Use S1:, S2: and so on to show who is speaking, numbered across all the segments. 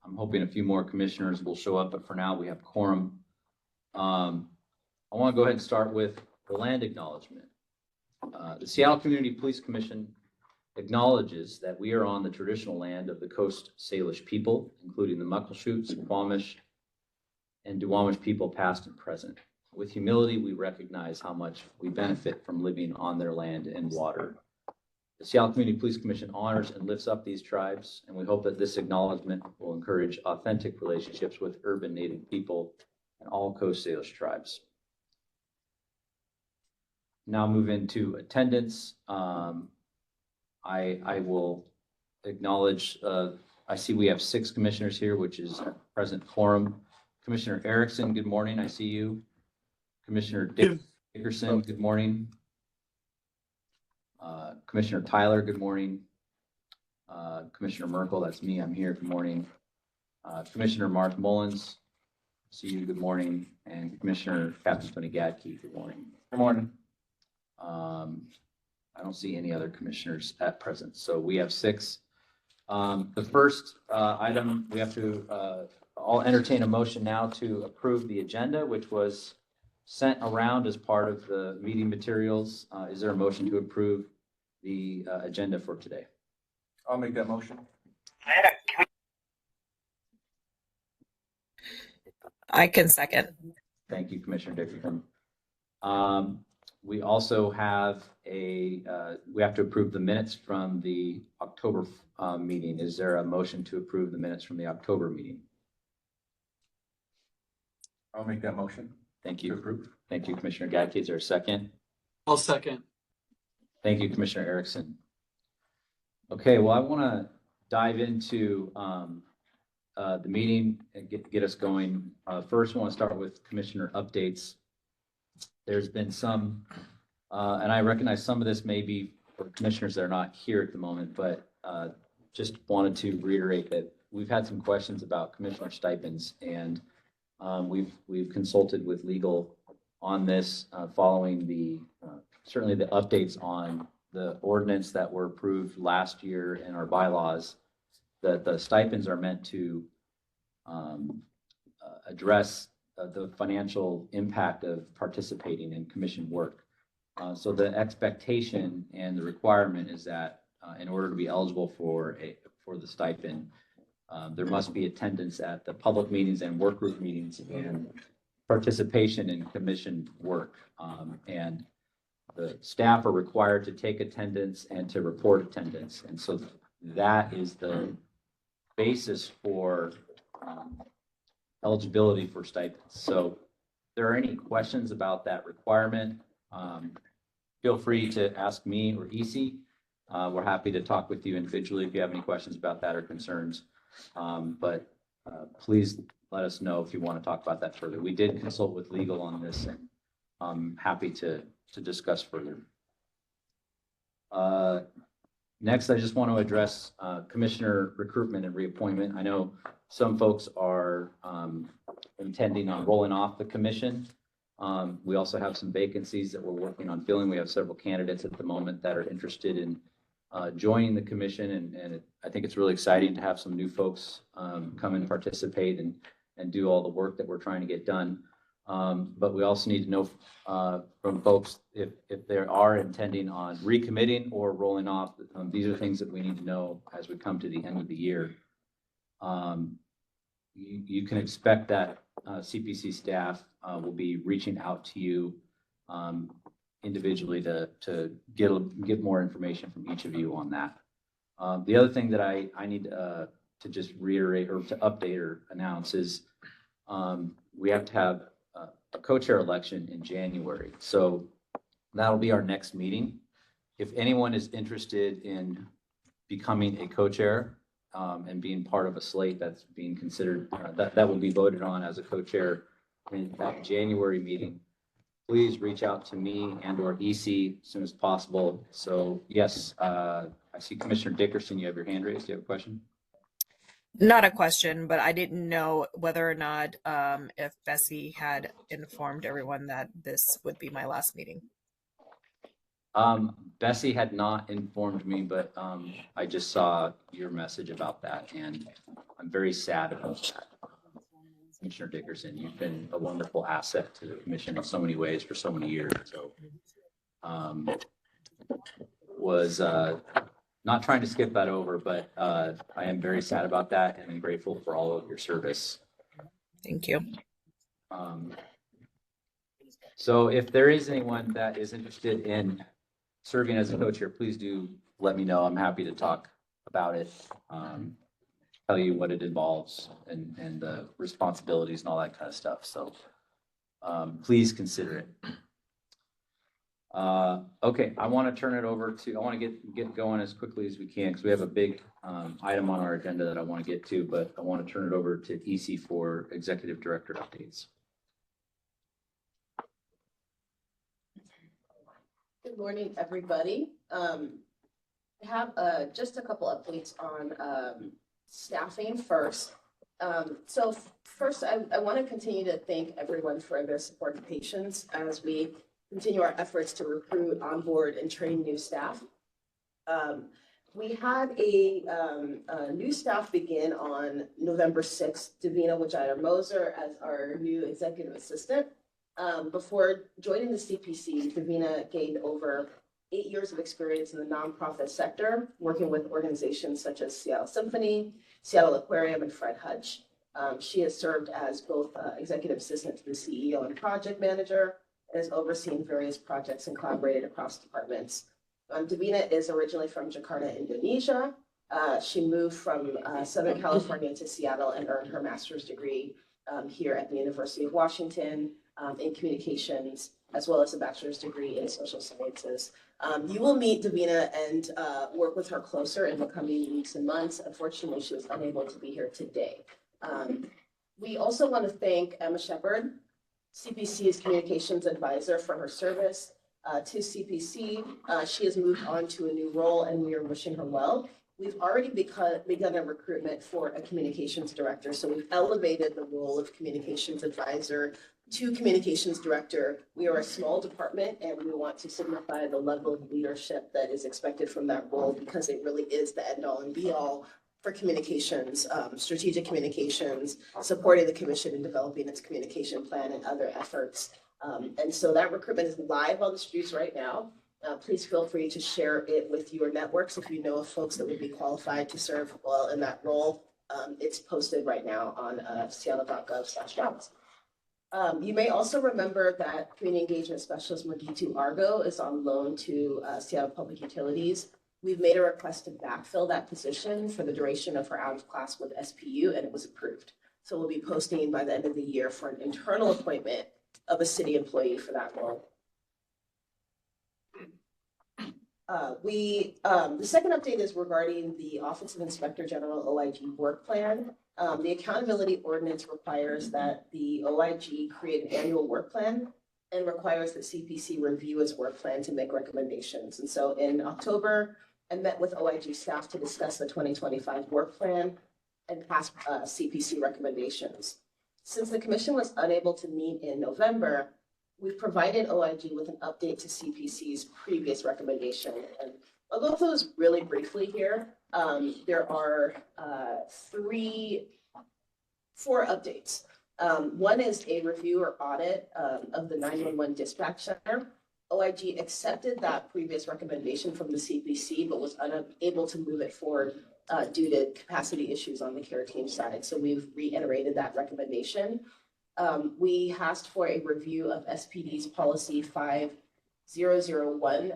S1: I'm hoping a few more commissioners will show up, but for now we have quorum. I want to go ahead and start with the land acknowledgement. The Seattle Community Police Commission acknowledges that we are on the traditional land of the Coast Salish people, including the Muckleshoots, Squamish, and Duwamish people past and present. With humility, we recognize how much we benefit from living on their land and water. The Seattle Community Police Commission honors and lifts up these tribes, and we hope that this acknowledgement will encourage authentic relationships with urban Native people and all Coast Salish tribes. Now move into attendance. I will acknowledge, I see we have 6 commissioners here, which is present quorum. Commissioner Erickson, good morning. I see you. Commissioner Dickerson, good morning. Commissioner Tyler, good morning. Commissioner Merkel, that's me. I'm here. Good morning. Commissioner Mark Mullins, see you. Good morning. And Commissioner Captain Tony Gadke, good morning.
S2: Good morning.
S1: I don't see any other commissioners at present, so we have 6. The first item, we have to I'll entertain a motion now to approve the agenda, which was sent around as part of the meeting materials. Is there a motion to approve the agenda for today?
S2: I'll make that motion.
S3: I can second.
S1: Thank you, Commissioner Dickerson. We also have we have to approve the minutes from the October meeting. Is there a motion to approve the minutes from the October meeting?
S2: I'll make that motion.
S1: Thank you. Thank you, Commissioner Gadke. Is there a second?
S4: I'll second.
S1: Thank you, Commissioner Erickson. Okay, well, I want to dive into the meeting and get us going. First, I want to start with commissioner updates. There's been some, and I recognize some of this may be for commissioners that are not here at the moment, but just wanted to reiterate that we've had some questions about commissioner stipends, and we've consulted with legal on this following the certainly the updates on the ordinance that were approved last year in our bylaws, that the stipends are meant to address the financial impact of participating in commission work. So the expectation and the requirement is that in order to be eligible for the stipend, there must be attendance at the public meetings and work group meetings and participation in commission work. And the staff are required to take attendance and to report attendance. And so that is the basis for eligibility for stipends. So if there are any questions about that requirement, feel free to ask me or EC. We're happy to talk with you individually if you have any questions about that or concerns. But please let us know if you want to talk about that further. We did consult with legal on this, and I'm happy to discuss further. Next, I just want to address commissioner recruitment and reappointment. I know some folks are intending on rolling off the commission. We also have some vacancies that we're working on filling. We have several candidates at the moment that are interested in joining the commission, and I think it's really exciting to have some new folks come and participate and do all the work that we're trying to get done. But we also need to know from folks if they are intending on recommitting or rolling off. These are things that we need to know as we come to the end of the year. You can expect that CPC staff will be reaching out to you individually to get more information from each of you on that. The other thing that I need to just reiterate or to update or announce is we have to have a co-chair election in January. So that'll be our next meeting. If anyone is interested in becoming a co-chair and being part of a slate that's being considered, that will be voted on as a co-chair in that January meeting, please reach out to me and or EC as soon as possible. So yes, I see Commissioner Dickerson, you have your hand raised. Do you have a question?
S3: Not a question, but I didn't know whether or not if Bessie had informed everyone that this would be my last meeting.
S1: Bessie had not informed me, but I just saw your message about that, and I'm very sad about that. Commissioner Dickerson, you've been a wonderful asset to the commission in so many ways for so many years. So was not trying to skip that over, but I am very sad about that, and I'm grateful for all of your service.
S3: Thank you.
S1: So if there is anyone that is interested in serving as a coach here, please do let me know. I'm happy to talk about it, tell you what it involves and the responsibilities and all that kind of stuff. So please consider it. Okay, I want to turn it over to, I want to get going as quickly as we can because we have a big item on our agenda that I want to get to, but I want to turn it over to EC for executive director updates.
S4: Good morning, everybody. I have just a couple updates on staffing first. So first, I want to continue to thank everyone for their support and patience as we continue our efforts to recruit, onboard, and train new staff. We had a new staff begin on November 6th, Davina Wajaya-Moser as our new executive assistant. Before joining the CPC, Davina gained over 8 years of experience in the nonprofit sector, working with organizations such as Seattle Symphony, Seattle Aquarium, and Fred Hutch. She has served as both executive assistant to the CEO and project manager, and has overseen various projects and collaborated across departments. Davina is originally from Jakarta, Indonesia. She moved from Southern California to Seattle and earned her master's degree here at the University of Washington in communications, as well as a bachelor's degree in social sciences. You will meet Davina and work with her closer in the coming weeks and months. Unfortunately, she was unable to be here today. We also want to thank Emma Shepard, CPC's communications advisor, for her service to CPC. She has moved on to a new role and we are wishing her well. We've already begun a recruitment for a communications director. So we've elevated the role of communications advisor to communications director. We are a small department and we want to signify the level of leadership that is expected from that role because it really is the end all and be all for communications, strategic communications, supporting the commission in developing its communication plan and other efforts. And so that recruitment is live on the streets right now. Please feel free to share it with your networks if you know of folks that would be qualified to serve well in that role. It's posted right now on seattle.gov/jobs. You may also remember that Community Engagement Specialist Magitu Argo is on loan to Seattle Public Utilities. We've made a request to backfill that position for the duration of her out of class with SPU, and it was approved. So we'll be posting by the end of the year for an internal appointment of a city employee for that role. The second update is regarding the Office of Inspector General OIG work plan. The accountability ordinance requires that the OIG create an annual work plan and requires that CPC review its work plan to make recommendations. And so in October, I met with OIG staff to discuss the 2025 work plan and pass CPC recommendations. Since the commission was unable to meet in November, we've provided OIG with an update to CPC's previous recommendation. And I'll go through those really briefly here. There are 4 updates. One is a review or audit of the 911 dispatch center. OIG accepted that previous recommendation from the CPC, but was unable to move it forward due to capacity issues on the care team side. So we've reiterated that recommendation. We asked for a review of SPD's policy 5001,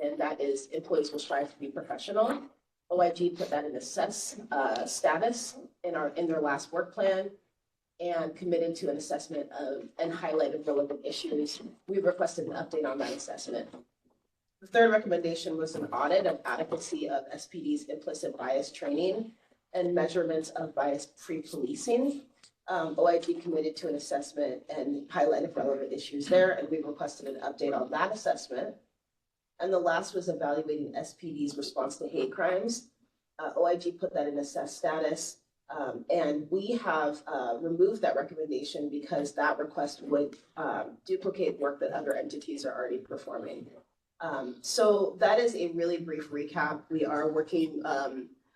S4: and that is employees will strive to be professional. OIG put that in assess status in their last work plan and committed to an assessment of and highlighted relevant issues. We requested an update on that assessment. The third recommendation was an audit of adequacy of SPD's implicit bias training and measurements of bias-free policing. OIG committed to an assessment and highlighted relevant issues there, and we requested an update on that assessment. And the last was evaluating SPD's response to hate crimes. OIG put that in assess status, and we have removed that recommendation because that request would duplicate work that other entities are already performing. So that is a really brief recap. We are working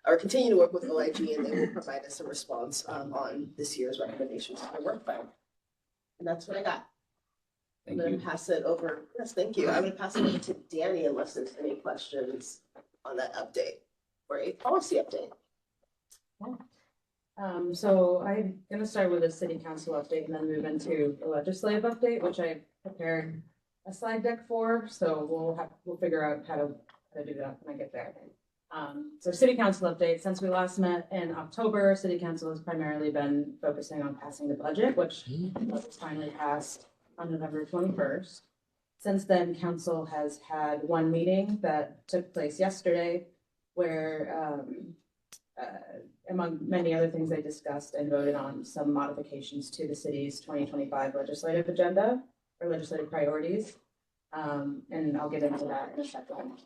S4: or continue to work with OIG, and they will provide us a response on this year's recommendations to the work plan. And that's what I got. I'm
S1: Thank
S4: gonna
S1: you.
S4: pass it over. Yes, thank you. I'm gonna pass it over to Danny unless there's any questions on that update or a policy update.
S5: So I'm gonna start with a city council update and then move into the legislative update, which I prepared a slide deck for, so we'll figure out how to do that when I get there. So city council update, since we last met in October, city council has primarily been focusing on passing the budget, which was finally passed on November 21st. Since then, council has had one meeting that took place yesterday where among many other things, they discussed and voted on some modifications to the city's 2025 legislative agenda or legislative priorities. And I'll get into that in a second.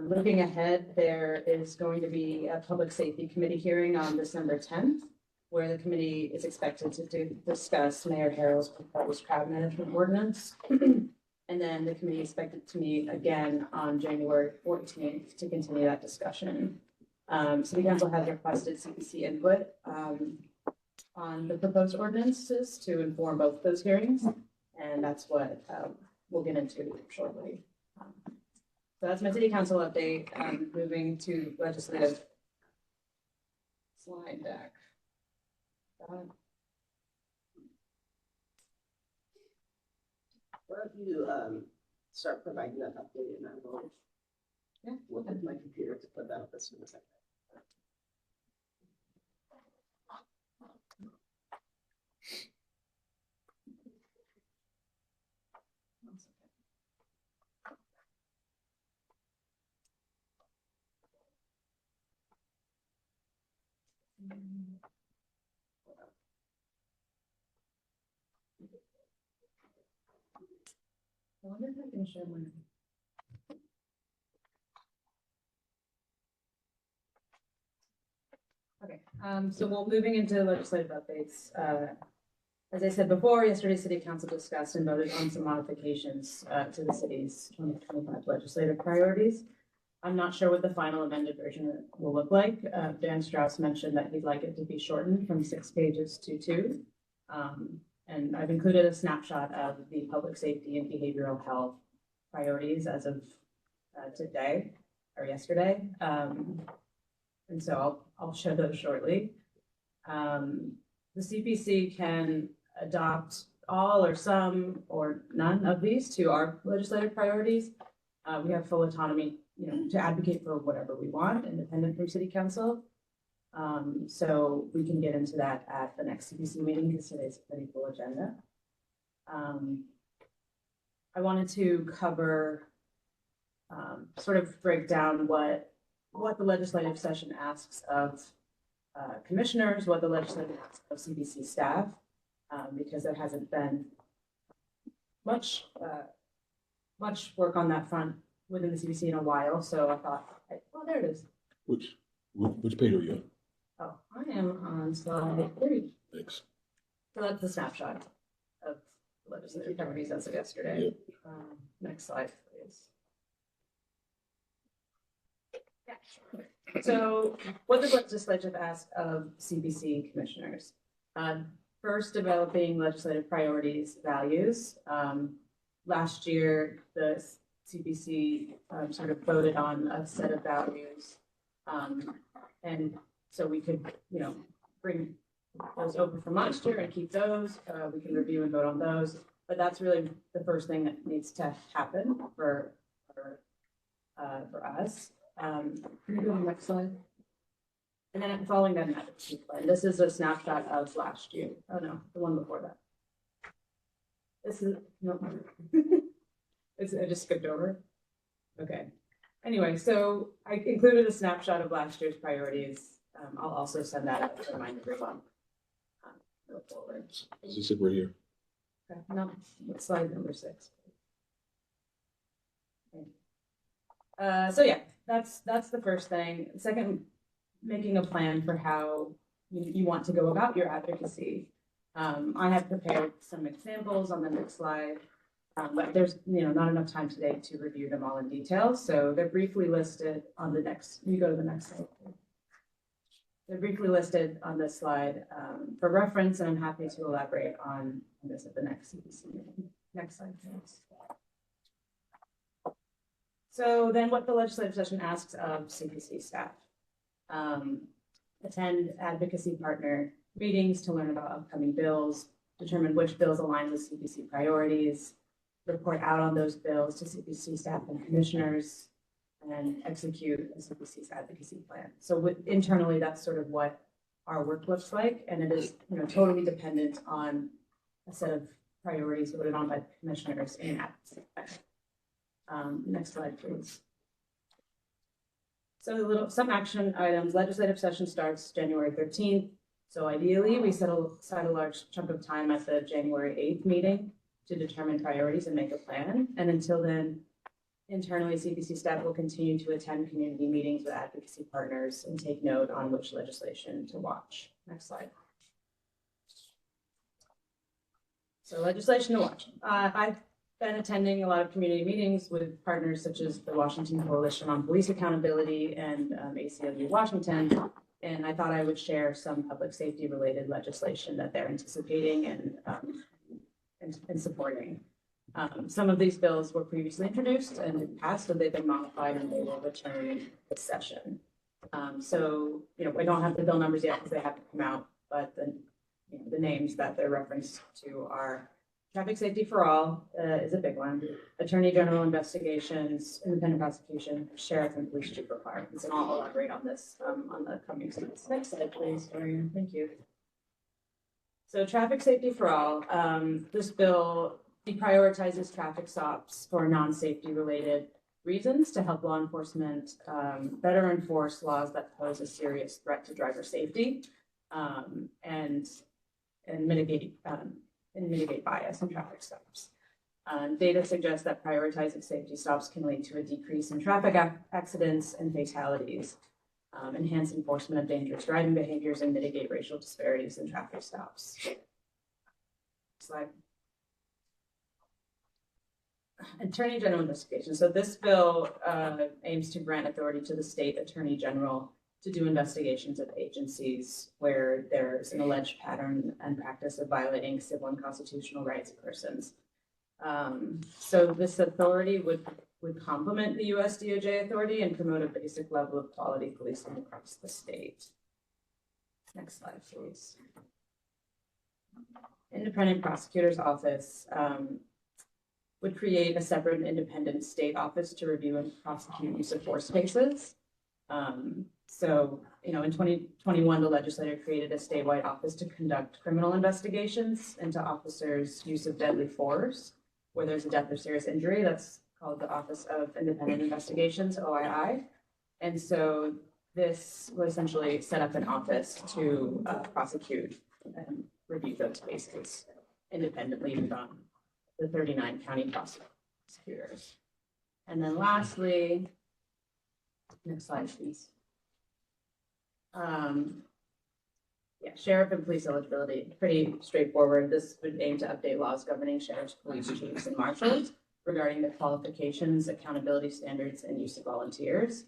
S5: Looking ahead, there is going to be a public safety committee hearing on December 10th, where the committee is expected to discuss Mayor Harrell's proposed crowd management ordinance. And then the committee is expected to meet again on January 14th to continue that discussion. City council has requested CPC input on the proposed ordinances to inform both those hearings, and that's what we'll get into shortly. So that's my city council update. Moving to legislative slide deck.
S4: Why don't you start providing that update and I will look at my computer to put that up as soon as I can.
S5: I wonder if I can share my. Okay, so we're moving into legislative updates. As I said before, yesterday City Council discussed and voted on some modifications to the city's 2025 legislative priorities. I'm not sure what the final amended version will look like. Dan Strauss mentioned that he'd like it to be shortened from 6 pages to 2. And I've included a snapshot of the public safety and behavioral health priorities as of today or yesterday. And so I'll show those shortly. The CPC can adopt all or some or none of these to our legislative priorities. We have full autonomy, to advocate for whatever we want, independent from city council. So we can get into that at the next CPC meeting because today's a pretty full agenda. I wanted to cover, sort of break down what the legislative session asks of commissioners, what the legislative asks of CPC staff, because there hasn't been much work on that front within the CPC in a while. So I thought, oh, there it is.
S6: Which page are you on?
S5: Oh, I am on slide 3.
S6: Thanks.
S5: So that's the snapshot of legislative priorities as of yesterday. Next slide, please. Yeah. So what the legislature asked of CPC commissioners? First, developing legislative priorities, values. Last year, the CPC sort of voted on a set of values. And so we could, bring those over from last year and keep those. We can review and vote on those. But that's really the first thing that needs to happen for us. Can you go to the next slide? And then following that, this is a snapshot of last year. Oh no, the one before that. This is no. I just skipped over. Okay. Anyway, so I included a snapshot of last year's priorities. I'll also send that out to remind everyone. Look forward.
S6: Is this it right here?
S5: Okay. No, slide number 6. Okay. So yeah, that's the first thing. Second, making a plan for how you want to go about your advocacy. I have prepared some examples on the next slide. But there's not enough time today to review them all in detail. So they're briefly listed on the next, you go to the next slide. They're briefly listed on this slide for reference, and I'm happy to elaborate on this at the next CPC meeting. Next slide, please. So then what the legislative session asks of CPC staff. Attend advocacy partner meetings to learn about upcoming bills, determine which bills align with CPC priorities, report out on those bills to CPC staff and commissioners, and execute a CPC's advocacy plan. So internally, that's sort of what our work looks like, and it is, you know, totally dependent on a set of priorities voted on by the commissioners in advocacy plan. Next slide, please. So some action items. Legislative session starts January 13th. So ideally, we set aside a large chunk of time at the January 8th meeting to determine priorities and make a plan. And until then, internally, CPC staff will continue to attend community meetings with advocacy partners and take note on which legislation to watch. Next slide. So legislation to watch. I've been attending a lot of community meetings with partners such as the Washington Coalition on Police Accountability and ACLU Washington, and I thought I would share some public safety related legislation that they're anticipating and supporting. Some of these bills were previously introduced and passed, so they've been modified and they will return this session. So, you know, we don't have the bill numbers yet because they haven't come out, but the names that they're referenced to are traffic safety for all is a big one, attorney general investigations, independent prosecution, sheriff and police chief requirements, and I'll elaborate on this on the coming slides. Next slide, please, Dorian. Thank you. So traffic safety for all. This bill deprioritizes traffic stops for non-safety related reasons to help law enforcement better enforce laws that pose a serious threat to driver safety and mitigate bias in traffic stops. Data suggests that prioritizing safety stops can lead to a decrease in traffic accidents and fatalities, enhance enforcement of dangerous driving behaviors, and mitigate racial disparities in traffic stops. Slide. Attorney General investigation. So this bill aims to grant authority to the state attorney general to do investigations of agencies where there's an alleged pattern and practice of violating civil and constitutional rights of persons. So this authority would complement the US DOJ authority and promote a basic level of quality policing across the state. Next slide, please. Independent Prosecutor's Office would create a separate independent state office to review and prosecute use of force cases. So, you know, in 2021, the legislature created a statewide office to conduct criminal investigations into officers' use of deadly force, where there's a death or serious injury. That's called the Office of Independent Investigations, OII. And so this will essentially set up an office to prosecute and review those cases independently from the 39 county prosecutors. And then lastly, next slide, please. Yeah, sheriff and police eligibility, pretty straightforward. This would aim to update laws governing sheriffs, police chiefs, and marshals regarding their qualifications, accountability standards, and use of volunteers.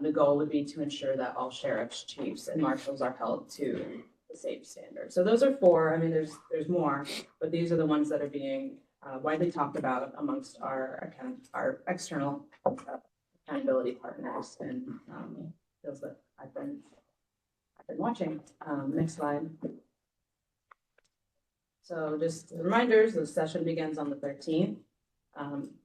S5: The goal would be to ensure that all sheriffs, chiefs, and marshals are held to the same standard. So those are four. I mean, there's more, but these are the ones that are being widely talked about amongst our external accountability partners and those that I've been watching. Next slide. So just reminders, the session begins on the 13th.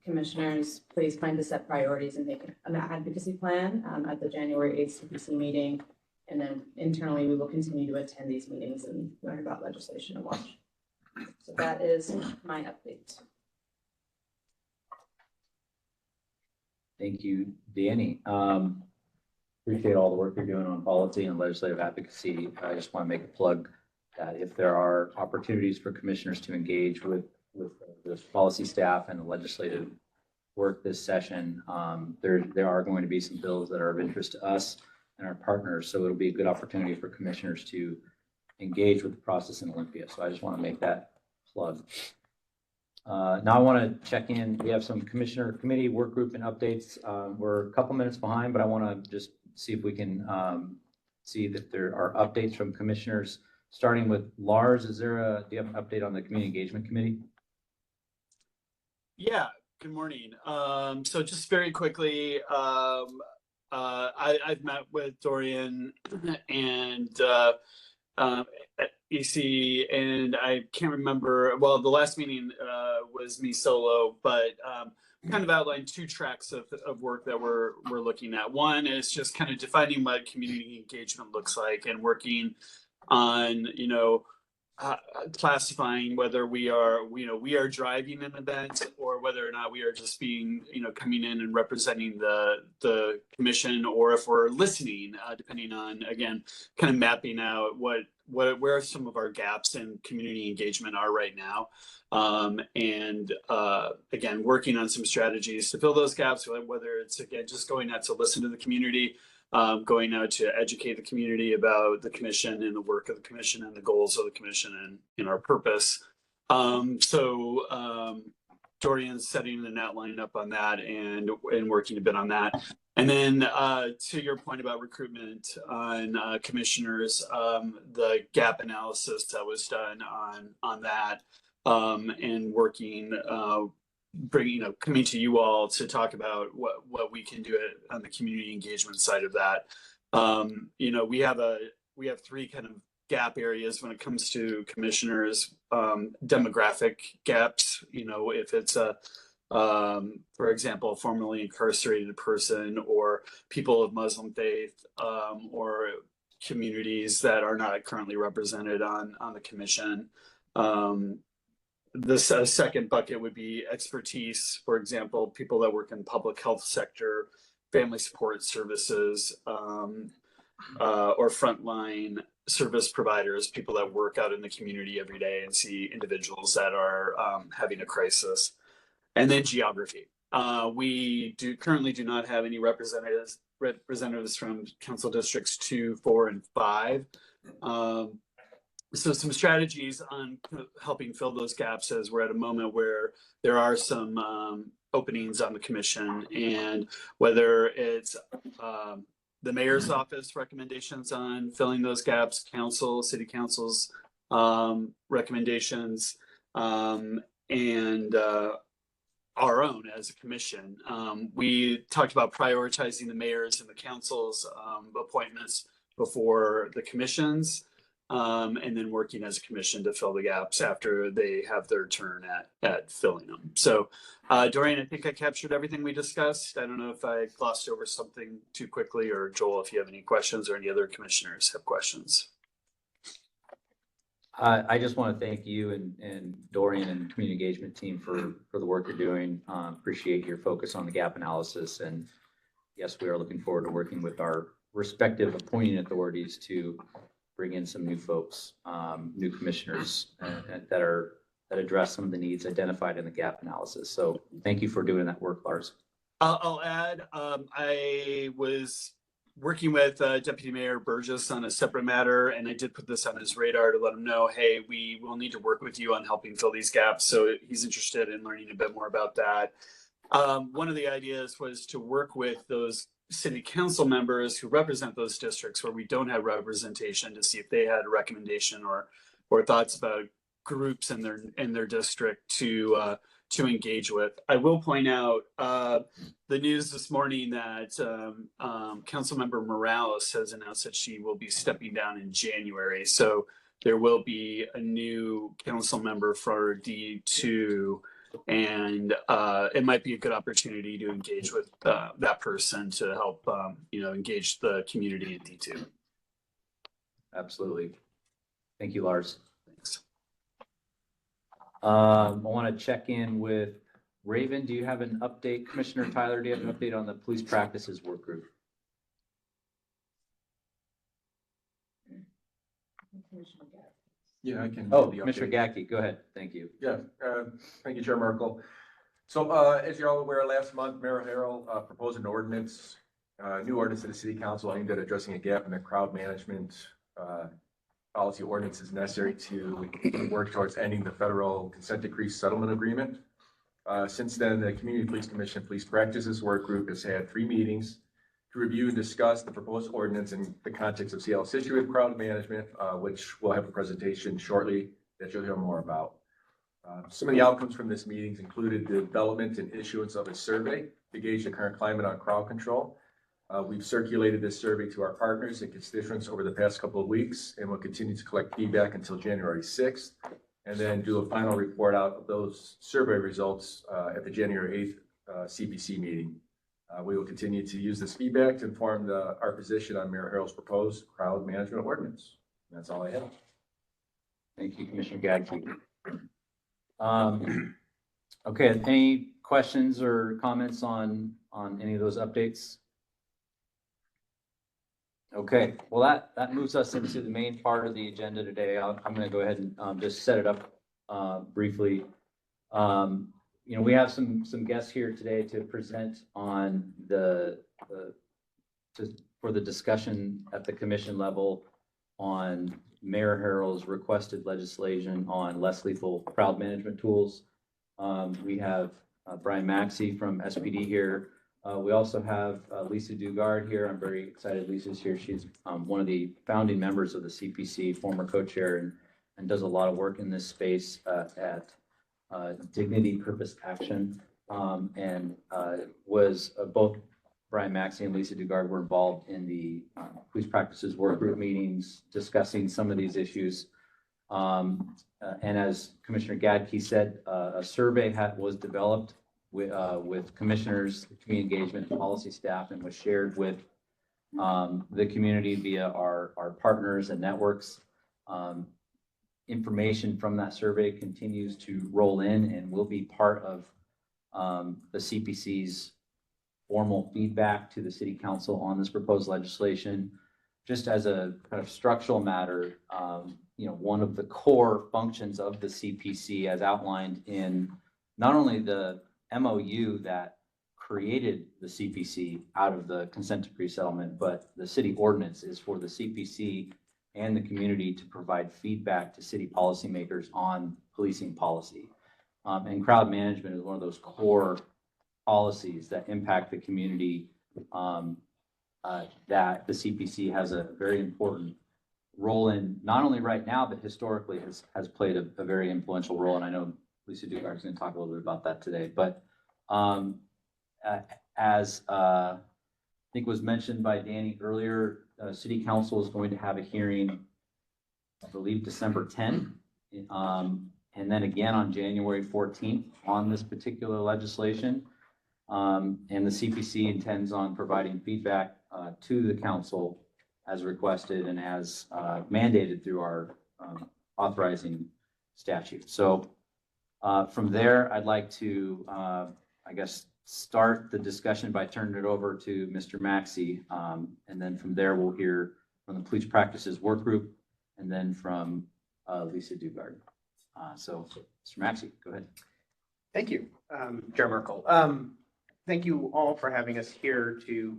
S5: Commissioners, please plan to set priorities and make an advocacy plan at the January 8th CPC meeting. And then internally, we will continue to attend these meetings and learn about legislation and watch. So that is my update.
S1: Thank you, Danny. Appreciate all the work you're doing on policy and legislative advocacy. I just want to make a plug that if there are opportunities for commissioners to engage with the policy staff and the legislative work this session, there are going to be some bills that are of interest to us and our partners. So it'll be a good opportunity for commissioners to engage with the process in Olympia. So I just want to make that plug. Now I want to check in. We have some commissioner committee work group and updates. We're a couple minutes behind, but I want to just see if we can see that there are updates from commissioners, starting with Lars. Do you have an update on the Community Engagement Committee?
S7: Yeah, good morning. So just very quickly, I've met with Dorian and at EC, and I can't remember, well, the last meeting was me solo, but kind of outlined two tracks of work that we're looking at. One is just kind of defining what community engagement looks like and working on, classifying whether we are driving an event or whether or not we are just being, coming in and representing the commission, or if we're listening, depending on, again, kind of mapping out where some of our gaps in community engagement are right now. And again, working on some strategies to fill those gaps, whether it's, again, just going out to listen to the community, going out to educate the community about the commission and the work of the commission and the goals of the commission and our purpose. Dorian's setting an outline up on that and working a bit on that. And then to your point about recruitment on commissioners, the gap analysis that was done on that, and working, coming to you all to talk about what we can do on the community engagement side of that. We have three kind of gap areas when it comes to commissioners. Demographic gaps, if it's for example, formerly incarcerated person or people of Muslim faith, or communities that are not currently represented on the commission. The second bucket would be expertise, for example, people that work in public health sector, family support services, or frontline service providers, people that work out in the community every day and see individuals that are having a crisis. And then geography. We currently do not have any representatives from council districts 2, 4, and 5. So some strategies on helping fill those gaps, as we're at a moment where there are some openings on the commission, and whether it's the mayor's office recommendations on filling those gaps, city council's recommendations, and our own as a commission. We talked about prioritizing the mayor's and the council's appointments before the commission's, and then working as a commission to fill the gaps after they have their turn at filling them. So, Dorian, I think I captured everything we discussed. I don't know if I glossed over something too quickly, or Joel, if you have any questions, or any other commissioners have questions.
S1: I just want to thank you and Dorian and the community engagement team for the work you're doing. Appreciate your focus on the gap analysis. And yes, we are looking forward to working with our respective appointing authorities to bring in some new folks, new commissioners that address some of the needs identified in the gap analysis. So thank you for doing that work, Lars.
S7: I'll add, I was working with Deputy Mayor Burgess on a separate matter, and I did put this on his radar to let him know, hey, we will need to work with you on helping fill these gaps. So he's interested in learning a bit more about that. One of the ideas was to work with those city council members who represent those districts where we don't have representation, to see if they had a recommendation or thoughts about groups in their district to engage with. I will point out the news this morning that Councilmember Morales has announced that she will be stepping down in January. So there will be a new council member for D2, and it might be a good opportunity to engage with that person to help engage the community in D2.
S1: Absolutely. Thank you, Lars. Thanks. I want to check in with Raven. Do you have an update? Commissioner Tyler, do you have an update on the police practices work group?
S2: Yeah, I can.
S1: Oh, Commissioner Gackey, go ahead. Thank you.
S2: Yeah, thank you, Chair Merkel. So as you're all aware, last month, Mayor Harrell proposed an ordinance, new ordinance to the City Council aimed at addressing a gap in the crowd management policy ordinances necessary to work towards ending the federal consent decree settlement agreement. Since then, the Community Police Commission Police Practices Work Group has had 3 meetings to review and discuss the proposed ordinance in the context of Seattle's history with crowd management, which we'll have a presentation shortly that you'll hear more about. Some of the outcomes from this meeting included the development and issuance of a survey to gauge the current climate on crowd control. We've circulated this survey to our partners and constituents over the past couple of weeks, and we'll continue to collect feedback until January 6th, and then do a final report out of those survey results at the January 8th CPC meeting. We will continue to use this feedback to inform our position on Mayor Harrell's proposed crowd management ordinance. And that's all I have.
S1: Thank you, Commissioner Gadke. Okay, any questions or comments on any of those updates? Okay, well, that moves us into the main part of the agenda today. I'm going to go ahead and just set it up briefly. You know, we have some guests here today to present on for the discussion at the commission level on Mayor Harrell's requested legislation on less lethal crowd management tools. We have Brian Maxey from SPD here. We also have Lisa Dugard here. I'm very excited Lisa's here. She's one of the founding members of the CPC, former co-chair, and does a lot of work in this space at Dignity Purpose Action, and was both Brian Maxey and Lisa Dugard were involved in the police practices work group meetings discussing some of these issues. And as Commissioner Gadke said, a survey was developed with commissioners, community engagement, and policy staff, and was shared with the community via our partners and networks. Information from that survey continues to roll in and will be part of the CPC's formal feedback to the City Council on this proposed legislation. Just as a kind of structural matter, you know, one of the core functions of the CPC, as outlined in not only the MOU that created the CPC out of the consent decree settlement, but the city ordinance, is for the CPC and the community to provide feedback to city policymakers on policing policy. And crowd management is one of those core policies that impact the community that the CPC has a very important role in, not only right now, but historically has played a very influential role. And I know Lisa Dugard is going to talk a little bit about that today. But as I think was mentioned by Danny earlier, City Council is going to have a hearing, I believe, December 10th, and then again on January 14th on this particular legislation. And the CPC intends on providing feedback to the council as requested and as mandated through our authorizing statute. So from there, I'd like to, I guess, start the discussion by turning it over to Mr. Maxey. And then from there, we'll hear from the police practices work group and then from Lisa Dugard. So Mr. Maxey, go ahead.
S8: Thank you, Chair Merkel. Thank you all for having us here to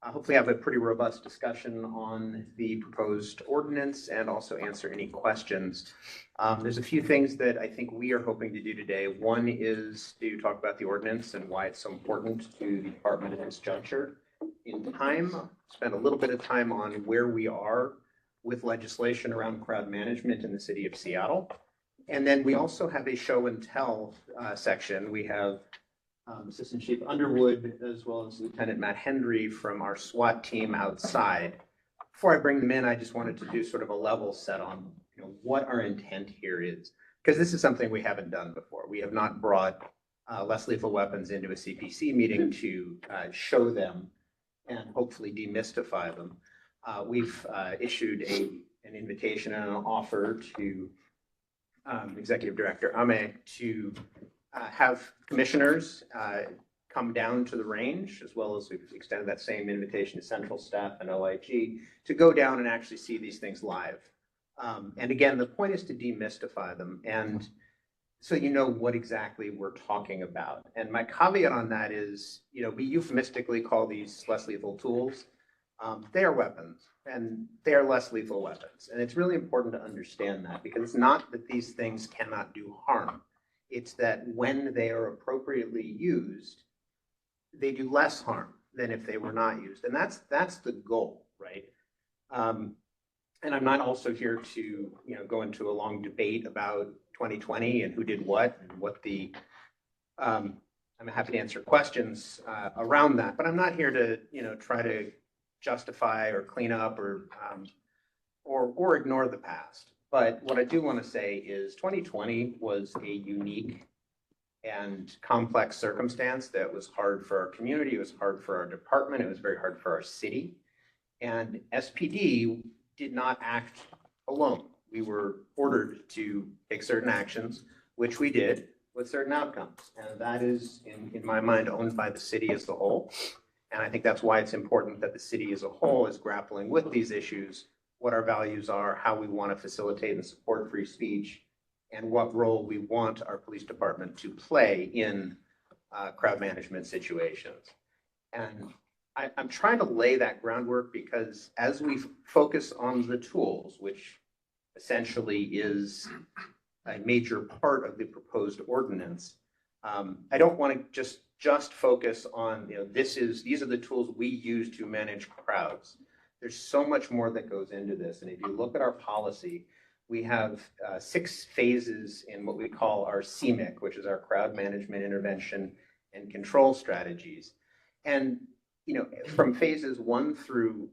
S8: hopefully have a pretty robust discussion on the proposed ordinance and also answer any questions. There's a few things that I think we are hoping to do today. One is to talk about the ordinance and why it's so important to the department at this juncture in time. Spend a little bit of time on where we are with legislation around crowd management in the city of Seattle. And then we also have a show and tell section. We have Assistant Chief Underwood, as well as Lieutenant Matt Hendry from our SWAT team outside. Before I bring them in, I just wanted to do sort of a level set on, you know, what our intent here is, because this is something we haven't done before. We have not brought less lethal weapons into a CPC meeting to show them and hopefully demystify them. We've issued an invitation and an offer to Executive Director Ame to have commissioners come down to the range, as well as we've extended that same invitation to central staff and OIG to go down and actually see these things live. And again, the point is to demystify them, and so you know what exactly we're talking about. And my caveat on that is, you know, we euphemistically call these less lethal tools. They are weapons, and they are less lethal weapons. And it's really important to understand that, because it's not that these things cannot do harm. It's that when they are appropriately used, they do less harm than if they were not used. And that's the goal, right? And I'm not also here to, you know, go into a long debate about 2020 and who did what and what the, I'm happy to answer questions around that, but I'm not here to, you know, try to justify or clean up or ignore the past. But what I do want to say is 2020 was a unique and complex circumstance that was hard for our community, it was hard for our department, it was very hard for our city. And SPD did not act alone. We were ordered to take certain actions, which we did with certain outcomes. And that is, in my mind, owned by the city as a whole. And I think that's why it's important that the city as a whole is grappling with these issues, what our values are, how we want to facilitate and support free speech, and what role we want our police department to play in crowd management situations. And I'm trying to lay that groundwork because as we focus on the tools, which essentially is a major part of the proposed ordinance, I don't want to just focus on, you know, these are the tools we use to manage crowds. There's so much more that goes into this. And if you look at our policy, we have 6 phases in what we call our CMIC, which is our crowd management intervention and control strategies. And, you know, from phases 1 through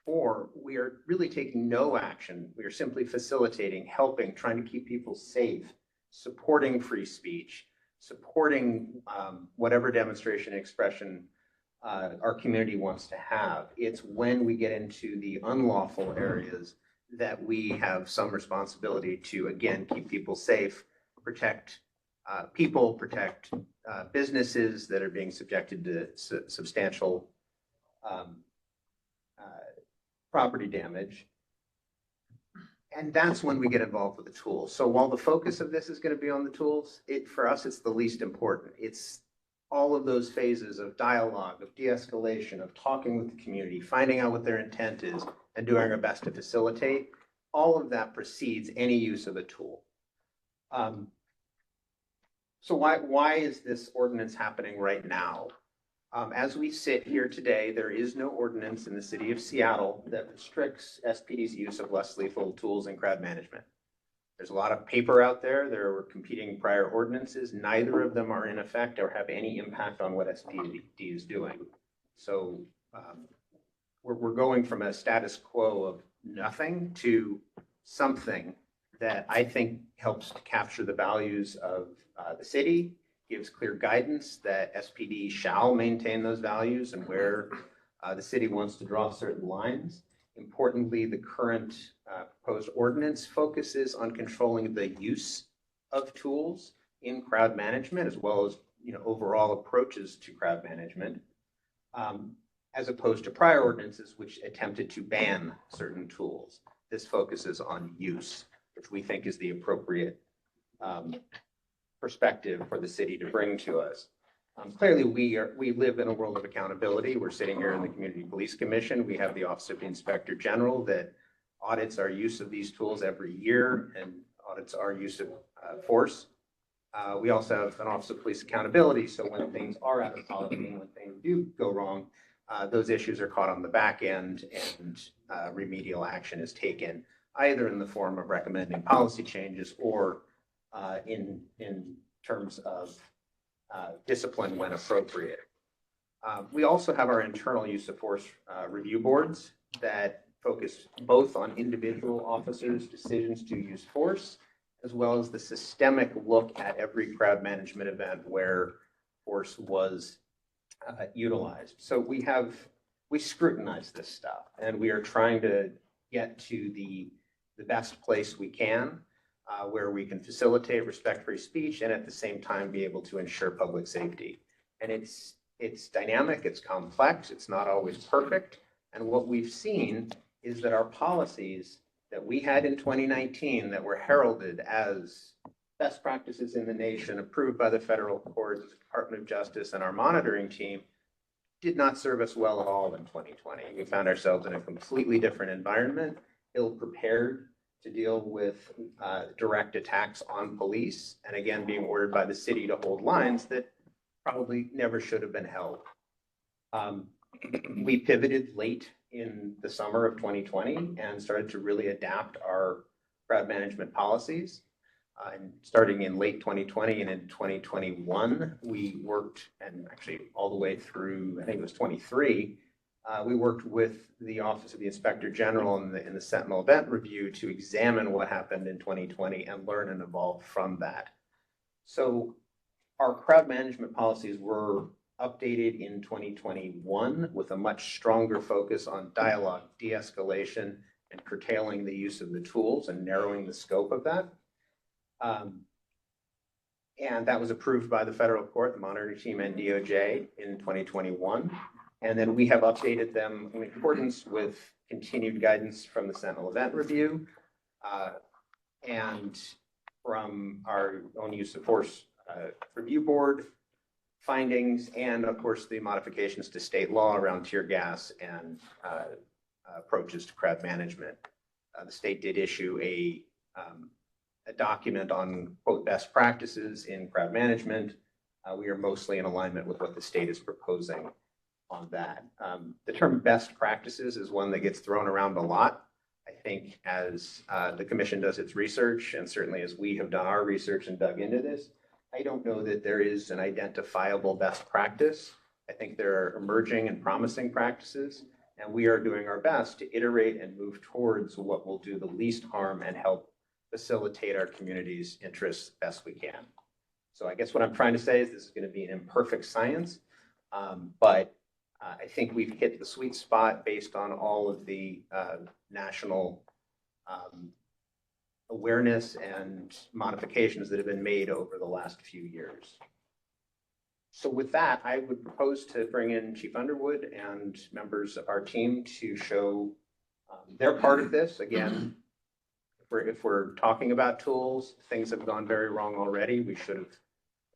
S8: 4, we are really taking no action. We are simply facilitating, helping, trying to keep people safe, supporting free speech, supporting whatever demonstration and expression our community wants to have. It's when we get into the unlawful areas that we have some responsibility to, again, keep people safe, protect people, protect businesses that are being subjected to substantial property damage. And that's when we get involved with the tools. So while the focus of this is going to be on the tools, for us, it's the least important. It's all of those phases of dialogue, of de-escalation, of talking with the community, finding out what their intent is, and doing our best to facilitate. All of that precedes any use of a tool. So why is this ordinance happening right now? As we sit here today, there is no ordinance in the city of Seattle that restricts SPD's use of less lethal tools in crowd management. There's a lot of paper out there. There were competing prior ordinances. Neither of them are in effect or have any impact on what SPD is doing. So we're going from a status quo of nothing to something that I think helps to capture the values of the city, gives clear guidance that SPD shall maintain those values and where the city wants to draw certain lines. Importantly, the current proposed ordinance focuses on controlling the use of tools in crowd management, as well as, you know, overall approaches to crowd management, as opposed to prior ordinances which attempted to ban certain tools. This focuses on use, which we think is the appropriate perspective for the city to bring to us. Clearly, we live in a world of accountability. We're sitting here in the Community Police Commission. We have the Office of the Inspector General that audits our use of these tools every year and audits our use of force. We also have an Office of Police Accountability. So when things are out of policy and when things do go wrong, those issues are caught on the back end and remedial action is taken, either in the form of recommending policy changes or in terms of discipline when appropriate. We also have our internal use of force review boards that focus both on individual officers' decisions to use force, as well as the systemic look at every crowd management event where force was utilized. So we scrutinize this stuff, and we are trying to get to the best place we can, where we can facilitate respect-free speech and at the same time be able to ensure public safety. And it's dynamic, it's complex, it's not always perfect. And what we've seen is that our policies that we had in 2019 that were heralded as best practices in the nation, approved by the federal courts, the Department of Justice, and our monitoring team, did not serve us well at all in 2020. We found ourselves in a completely different environment, ill-prepared to deal with direct attacks on police, and again, being ordered by the city to hold lines that probably never should have been held. We pivoted late in the summer of 2020 and started to really adapt our crowd management policies. And starting in late 2020 and in 2021, we worked, and actually all the way through, I think it was 23, we worked with the Office of the Inspector General in the Sentinel Event Review to examine what happened in 2020 and learn and evolve from that. So our crowd management policies were updated in 2021 with a much stronger focus on dialogue, de-escalation, and curtailing the use of the tools and narrowing the scope of that. And that was approved by the federal court, the monitoring team, and DOJ in 2021. And then we have updated them in accordance with continued guidance from the Sentinel Event Review and from our own use of force review board findings, and of course the modifications to state law around tear gas and approaches to crowd management. The state did issue a document on, quote, best practices in crowd management. We are mostly in alignment with what the state is proposing on that. The term best practices is one that gets thrown around a lot. I think as the commission does its research, and certainly as we have done our research and dug into this, I don't know that there is an identifiable best practice. I think there are emerging and promising practices, and we are doing our best to iterate and move towards what will do the least harm and help facilitate our community's interests best we can. So I guess what I'm trying to say is this is going to be an imperfect science, but I think we've hit the sweet spot based on all of the national awareness and modifications that have been made over the last few years. So with that, I would propose to bring in Chief Underwood and members of our team to show their part of this. Again, if we're talking about tools, things have gone very wrong already. We should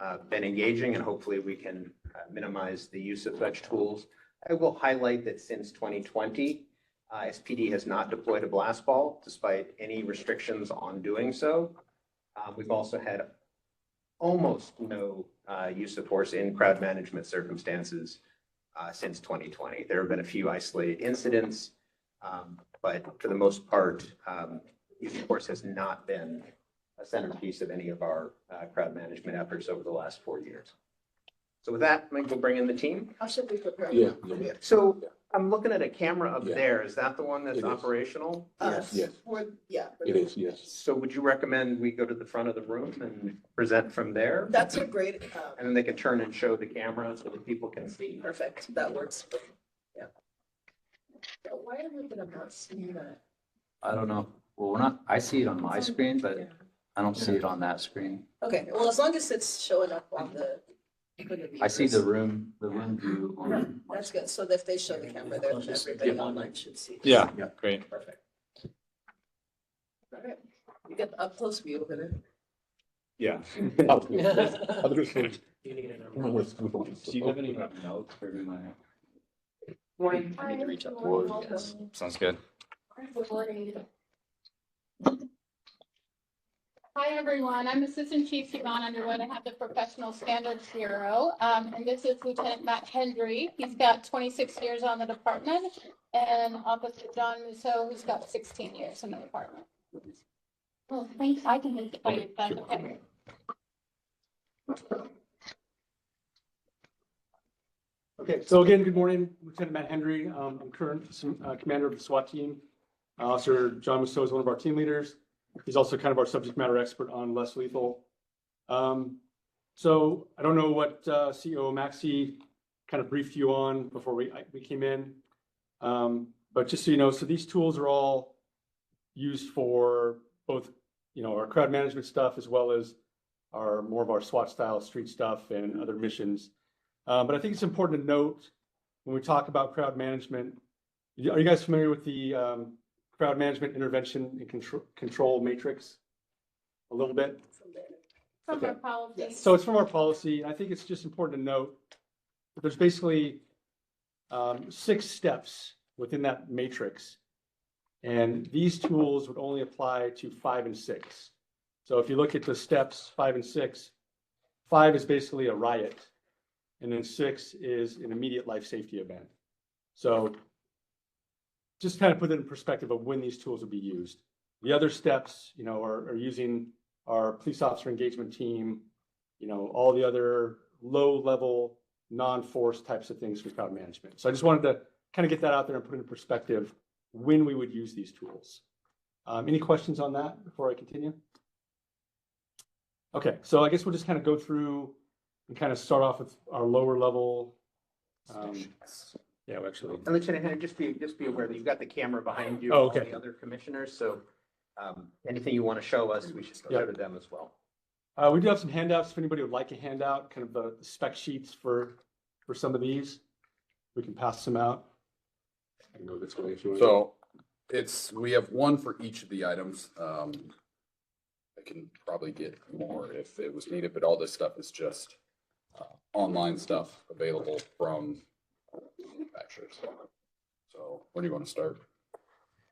S8: have been engaging, and hopefully we can minimize the use of such tools. I will highlight that since 2020, SPD has not deployed a blast ball despite any restrictions on doing so. We've also had almost no use of force in crowd management circumstances since 2020. There have been a few isolated incidents, but for the most part, use of force has not been a centerpiece of any of our crowd management efforts over the last 4 years. So with that, I'm going to bring in the team.
S4: How should we prepare?
S6: Yeah.
S8: So I'm looking at a camera up
S6: Yeah.
S8: there. Is that the one that's
S6: It is.
S8: operational?
S6: Yes. Yes.
S4: Yeah.
S6: It is, yes.
S8: So would you recommend we go to the front of the room and present from there?
S4: That's a great,
S8: And then they can turn and show the camera so that people can see.
S4: perfect, that works. Yeah. So why are we gonna not see that?
S1: I don't know. Well, we're not, I see it on my screen, but I don't see it on that screen.
S4: Okay, well, as long as it's showing up on the.
S1: I see the room view on.
S4: That's good, so if they show the camera there, then everybody online should see.
S9: Yeah, great.
S4: Perfect. All right, you get the up close view over there.
S9: Yeah.
S6: Other thing.
S1: Do you have any notes for my? I need to reach out forward. Yes.
S9: Sounds good.
S10: Hi, everyone. I'm Assistant Chief Yvonne Underwood. I have the Professional Standards Bureau. And this is Lieutenant Matt Hendry. He's got 26 years on the department. And Officer John Musso, who's got 16 years in the department. Well, thanks. I can make it by your thumb. Okay.
S11: Okay, so again, good morning, Lieutenant Matt Hendry. I'm current commander of the SWAT team. Officer John Musso is one of our team leaders. He's also kind of our subject matter expert on less lethal. So I don't know what CEO Maxey kind of briefed you on before we came in. But just so you know, so these tools are all used for both, our crowd management stuff as well as more of our SWAT style street stuff and other missions. But I think it's important to note when we talk about crowd management, are you guys familiar with the crowd management intervention and control matrix a little bit?
S10: From our policy.
S11: So it's from our policy. I think it's just important to note that there's basically 6 steps within that matrix. And these tools would only apply to 5 and 6. So if you look at the steps 5 and 6, 5 is basically a riot. And then 6 is an immediate life safety event. So just kind of put it in perspective of when these tools will be used. The other steps, are using our police officer engagement team, all the other low-level, non-force types of things for crowd management. So I just wanted to kind of get that out there and put it in perspective when we would use these tools. Any questions on that before I continue? Okay, so I guess we'll just kind of go through and kind of start off with our lower level. Yeah, actually.
S8: And Lieutenant Henry, just be aware that you've got the camera behind you.
S11: Oh,
S8: all
S11: okay.
S8: The other commissioners, so anything you want to show us, we should show to them as well.
S11: We do have some handouts. If anybody would like a handout, kind of the spec sheets for some of these, we can pass them out. I can go this way if you want.
S12: So we have one for each of the items. I can probably get more if it was needed, but all this stuff is just online stuff available from manufacturers. So where do you want to start?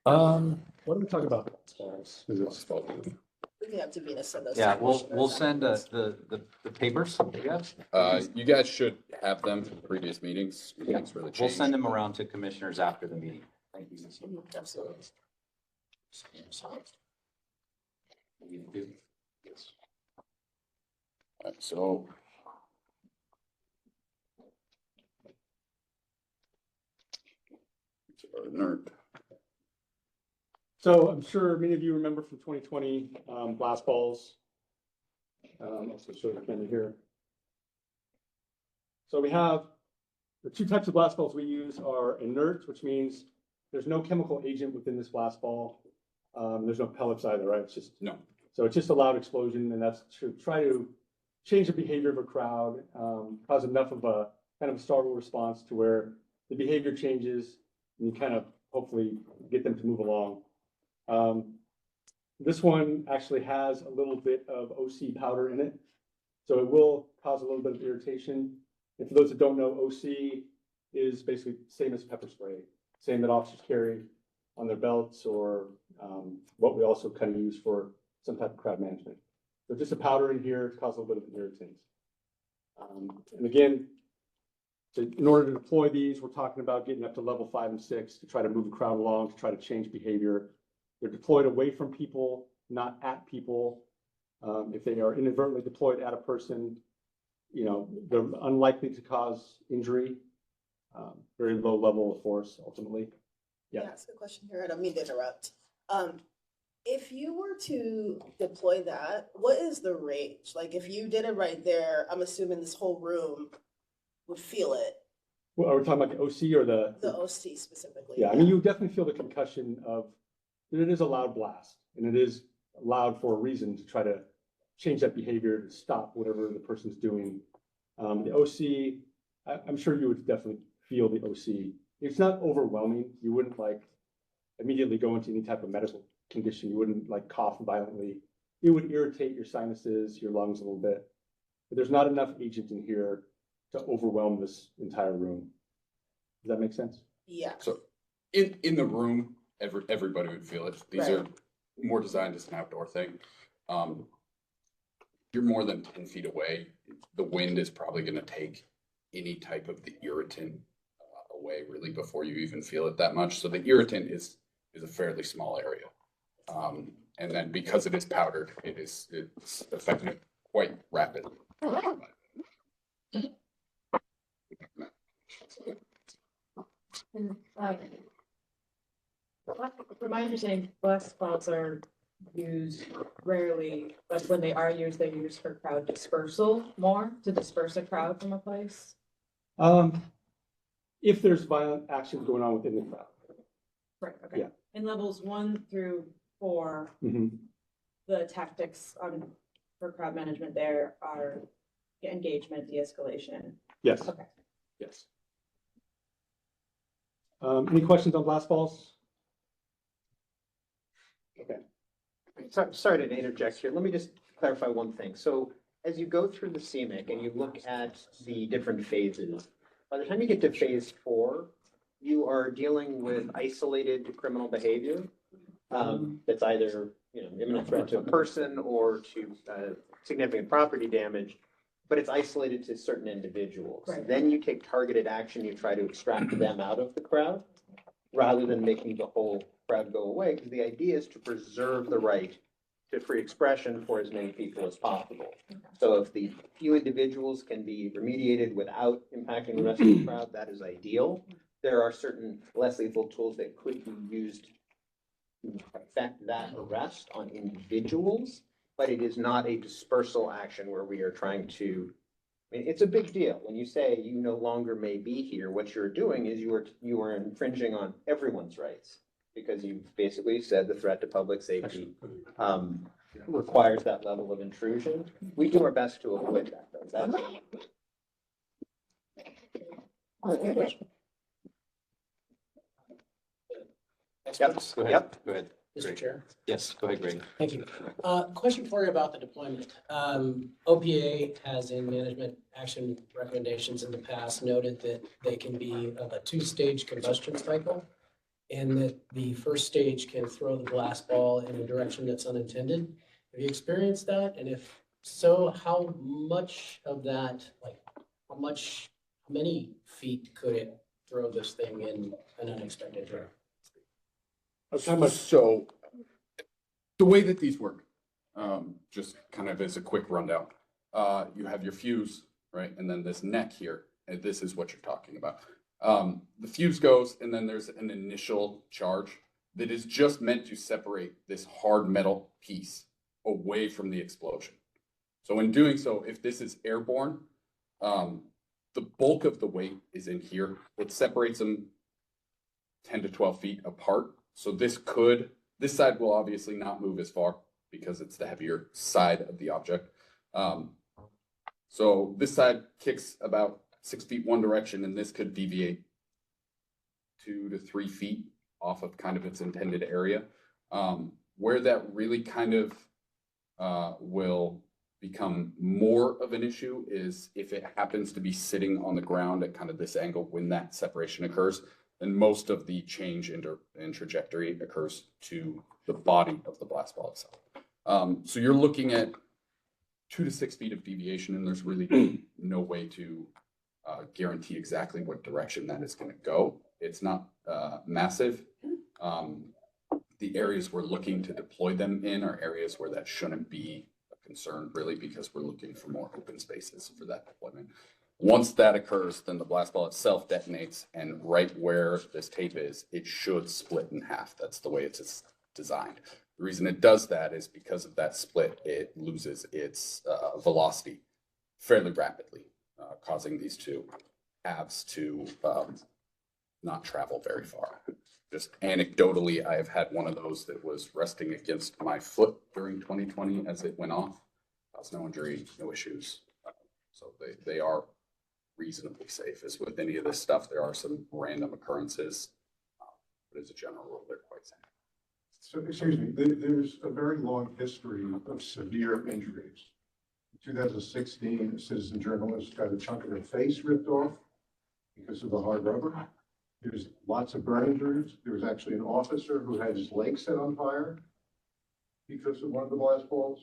S11: What do we talk about?
S4: We can have Davina send us.
S1: Yeah, we'll send the papers.
S12: You guys should have them from previous meetings. Meetings really
S1: We'll
S12: changed.
S1: send them around to commissioners after the meeting. Thank you.
S4: Absolutely.
S12: Yes. All right, so. Nerd.
S11: So I'm sure many of you remember from 2020 blast balls. Also show the camera here. So we have the 2 types of blast balls we use are inert, which means there's no chemical agent within this blast ball. There's no pellets either, right? It's just
S12: No.
S11: So it's just a loud explosion, and that's to try to change the behavior of a crowd, cause enough of a kind of a startle response to where the behavior changes, and you kind of hopefully get them to move along. This one actually has a little bit of OC powder in it, so it will cause a little bit of irritation. And for those that don't know, OC is basically same as pepper spray, same that officers carry on their belts, or what we also kind of use for some type of crowd management. So just a powder in here to cause a little bit of irritant. And again, in order to deploy these, we're talking about getting up to level 5 and 6 to try to move the crowd along, to try to change behavior. They're deployed away from people, not at people. If they are inadvertently deployed at a person, they're unlikely to cause injury. Very low level of force, ultimately.
S4: Yeah, ask a question here. I don't mean to interrupt. If you were to deploy that, what is the range? Like if you did it right there, I'm assuming this whole room would feel it.
S11: Well, are we talking about the OC or the
S4: OC specifically?
S11: Yeah, I mean, you definitely feel the concussion of, it is a loud blast, and it is loud for a reason to try to change that behavior, to stop whatever the person's doing. The OC, I'm sure you would definitely feel the OC. It's not overwhelming. You wouldn't immediately go into any type of medical condition. You wouldn't cough violently. It would irritate your sinuses, your lungs a little bit, but there's not enough agent in here to overwhelm this entire room. Does that make sense?
S4: Yeah.
S12: So in the room, everybody would feel it. These are more designed as an outdoor thing. You're more than 10 feet away. The wind is probably going to take any type of the irritant away really before you even feel it that much. So the irritant is a fairly small area. And then because it is powdered, it's effective quite rapidly.
S5: From my understanding, blast balls are used rarely, but when they are used, they're used for crowd dispersal more, to disperse a crowd from a place.
S11: If there's violent action going on within the crowd.
S5: Right, okay.
S11: Yeah.
S5: In levels 1 through 4, the tactics for crowd management there are engagement, de-escalation.
S11: Yes.
S5: Okay.
S11: Yes. Any questions on blast balls? Okay.
S8: Sorry to interject here. Let me just clarify one thing. So as you go through the CMIC and you look at the different phases, by the time you get to phase 4, you are dealing with isolated criminal behavior that's either imminent threat to a person or to significant property damage. but it's isolated to certain individuals.
S5: Right.
S8: Then you take targeted action, you try to extract them out of the crowd, rather than making the whole crowd go away, because the idea is to preserve the right to free expression for as many people as possible. So if the few individuals can be remediated without impacting the rest of the crowd, that is ideal. There are certain less lethal tools that could be used to affect that arrest on individuals, but it is not a dispersal action where we are trying to, I mean, it's a big deal. When you say you no longer may be here, what you're doing is you are infringing on everyone's rights, because you basically said the threat to public safety requires that level of intrusion. We do our best to avoid that, though.
S1: Yep, go ahead.
S8: Yep.
S1: Go ahead.
S13: Mr.
S1: Greg.
S13: Chair.
S1: Yes, go ahead, Greg.
S13: Thank you. Question for you about the deployment. OPA has in management action recommendations in the past noted that they can be of a two-stage combustion cycle, and that the first stage can throw the blast ball in a direction that's unintended. Have you experienced that? And if so, how much of that, like how many feet could it throw this thing in an unexpected direction?
S12: So the way that these work, just kind of as a quick rundown, you have your fuse, right? And then this neck here, and this is what you're talking about. The fuse goes, and then there's an initial charge that is just meant to separate this hard metal piece away from the explosion. So in doing so, if this is airborne, the bulk of the weight is in here. It separates them 10 to 12 feet apart. So this side will obviously not move as far because it's the heavier side of the object. So this side kicks about 6 feet one direction, and this could deviate 2 to 3 feet off of kind of its intended area. Where that really kind of will become more of an issue is if it happens to be sitting on the ground at kind of this angle when that separation occurs, then most of the change in trajectory occurs to the body of the blast ball itself. So you're looking at 2 to 6 feet of deviation, and there's really no way to guarantee exactly what direction that is going to go. It's not massive. The areas we're looking to deploy them in are areas where that shouldn't be a concern, really, because we're looking for more open spaces for that deployment. Once that occurs, then the blast ball itself detonates, and right where this tape is, it should split in half. That's the way it's designed. The reason it does that is because of that split, it loses its velocity fairly rapidly, causing these two halves to not travel very far. Just anecdotally, I have had one of those that was resting against my foot during 2020 as it went off. Caused no injury, no issues. So they are reasonably safe. As with any of this stuff, there are some random occurrences, but as a general rule, they're quite safe.
S6: So, excuse me, there's a very long history of severe injuries. In 2016, a citizen journalist got a chunk of her face ripped off because of the hard rubber. There's lots of burn injuries. There was actually an officer who had his leg set on fire because of one of the blast balls.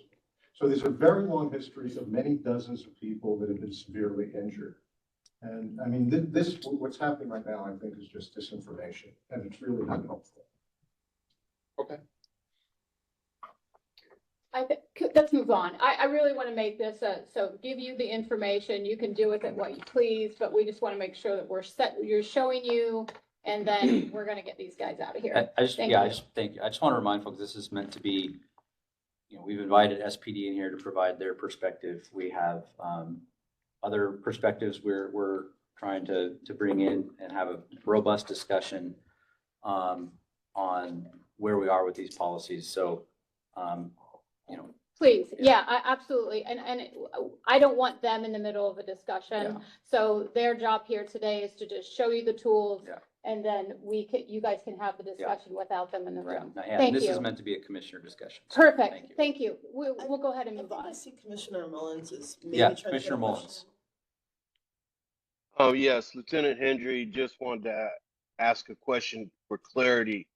S6: So there's a very long history of many dozens of people that have been severely injured. And I mean, this what's happening right now, I think, is just disinformation, and it's really not helpful.
S12: Okay.
S10: Let's move on. I really want to make this, so give you the information. You can do with it what you please, but we just want to make sure that you're showing you, and then we're going to get these guys out of here.
S1: I just want to remind folks, this is meant to be, we've invited SPD in here to provide their perspective. We have other perspectives we're trying to bring in and have a robust discussion on where we are with these policies. So,
S10: Please, yeah, absolutely. And I don't want them in the middle of a discussion.
S1: Yeah.
S10: So their job here today is to just show you the tools.
S1: Yeah.
S10: And then you guys can have the discussion without them in the room.
S1: yeah,
S10: Thank
S1: this
S10: you.
S1: is meant to be a commissioner discussion. So
S10: Perfect. Thank you. We'll go ahead and move on.
S4: I see Commissioner Mullins is maybe
S1: Yeah,
S4: trying to get
S1: Commissioner
S4: a
S1: Mullins.
S4: question.
S14: Yes, Lieutenant Hendry, just wanted to ask a question for clarity.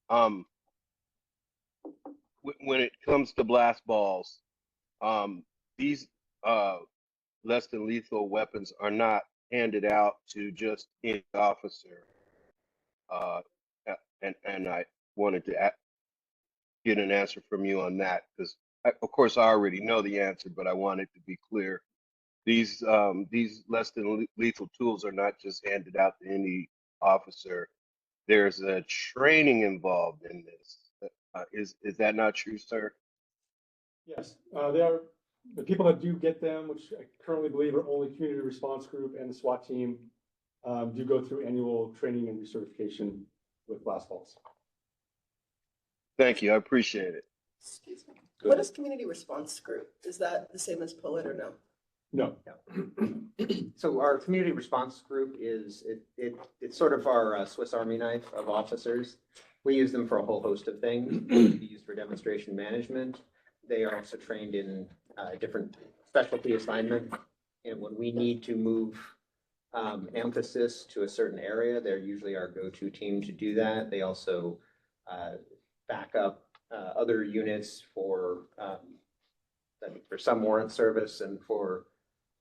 S14: When it comes to blast balls, these less than lethal weapons are not handed out to just any officer. And I wanted to get an answer from you on that, because of course I already know the answer, but I want it to be clear. These less than lethal tools are not just handed out to any officer. There's a training involved in this. Is that not true, sir?
S11: Yes, they are, the people that do get them, which I currently believe are only community response group and the SWAT team, do go through annual training and recertification with blast balls.
S14: Thank you. I appreciate it.
S4: Excuse me. What is community response group? Is that the same as POET or no?
S11: No.
S8: So our community response group is, it's sort of our Swiss Army knife of officers. We use them for a whole host of things. They can be used for demonstration management. They are also trained in different specialty assignments. And when we need to move emphasis to a certain area, they're usually our go-to team to do that. They also back up other units for some warrant service and for,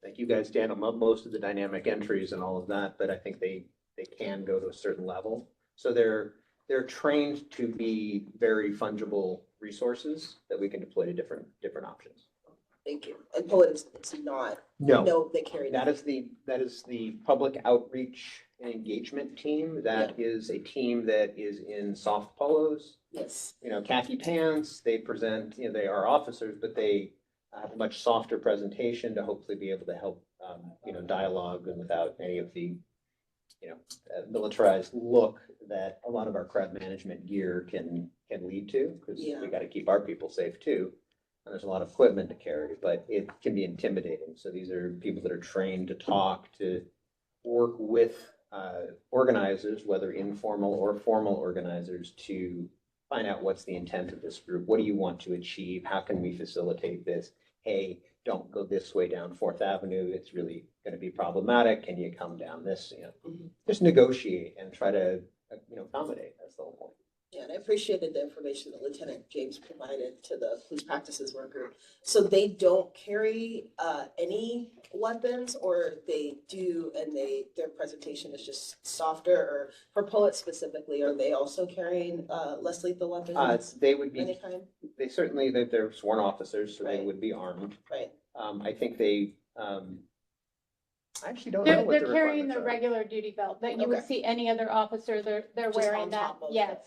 S8: like you guys handle most of the dynamic entries and all of that, but I think they can go to a certain level. So they're trained to be very fungible resources that we can deploy to different options.
S4: Thank you. And POET is not, no, they carry
S8: That is the public outreach and engagement team. That is a team that is in soft polos.
S4: Yes.
S8: Khaki pants. They present, they are officers, but they have a much softer presentation to hopefully be able to help, dialogue and without any of the, militarized look that a lot of our crowd management gear can lead to, because we got to keep our people safe too. And there's a lot of equipment to carry, but it can be intimidating. So these are people that are trained to talk, to work with organizers, whether informal or formal organizers, to find out what's the intent of this group. What do you want to achieve? How can we facilitate this? Hey, don't go this way down 4th Avenue. It's really going to be problematic. Can you come down this? Just negotiate and try to, accommodate. That's the whole point.
S4: Yeah, and I appreciated the information that Lieutenant James provided to the police practices work group. So they don't carry any weapons, or they do, and their presentation is just softer, or for POET specifically, are they also carrying less lethal weapons?
S8: They would be,
S4: Any kind?
S8: they certainly, they're sworn officers, so they would be armed.
S4: Right.
S8: I think they, I actually don't know what
S10: They're
S8: the
S10: carrying the
S8: requirements are.
S10: regular duty belt that you would
S4: Okay.
S10: see any other officer, they're
S4: Just
S10: wearing
S4: on
S10: that,
S4: top of
S10: yes.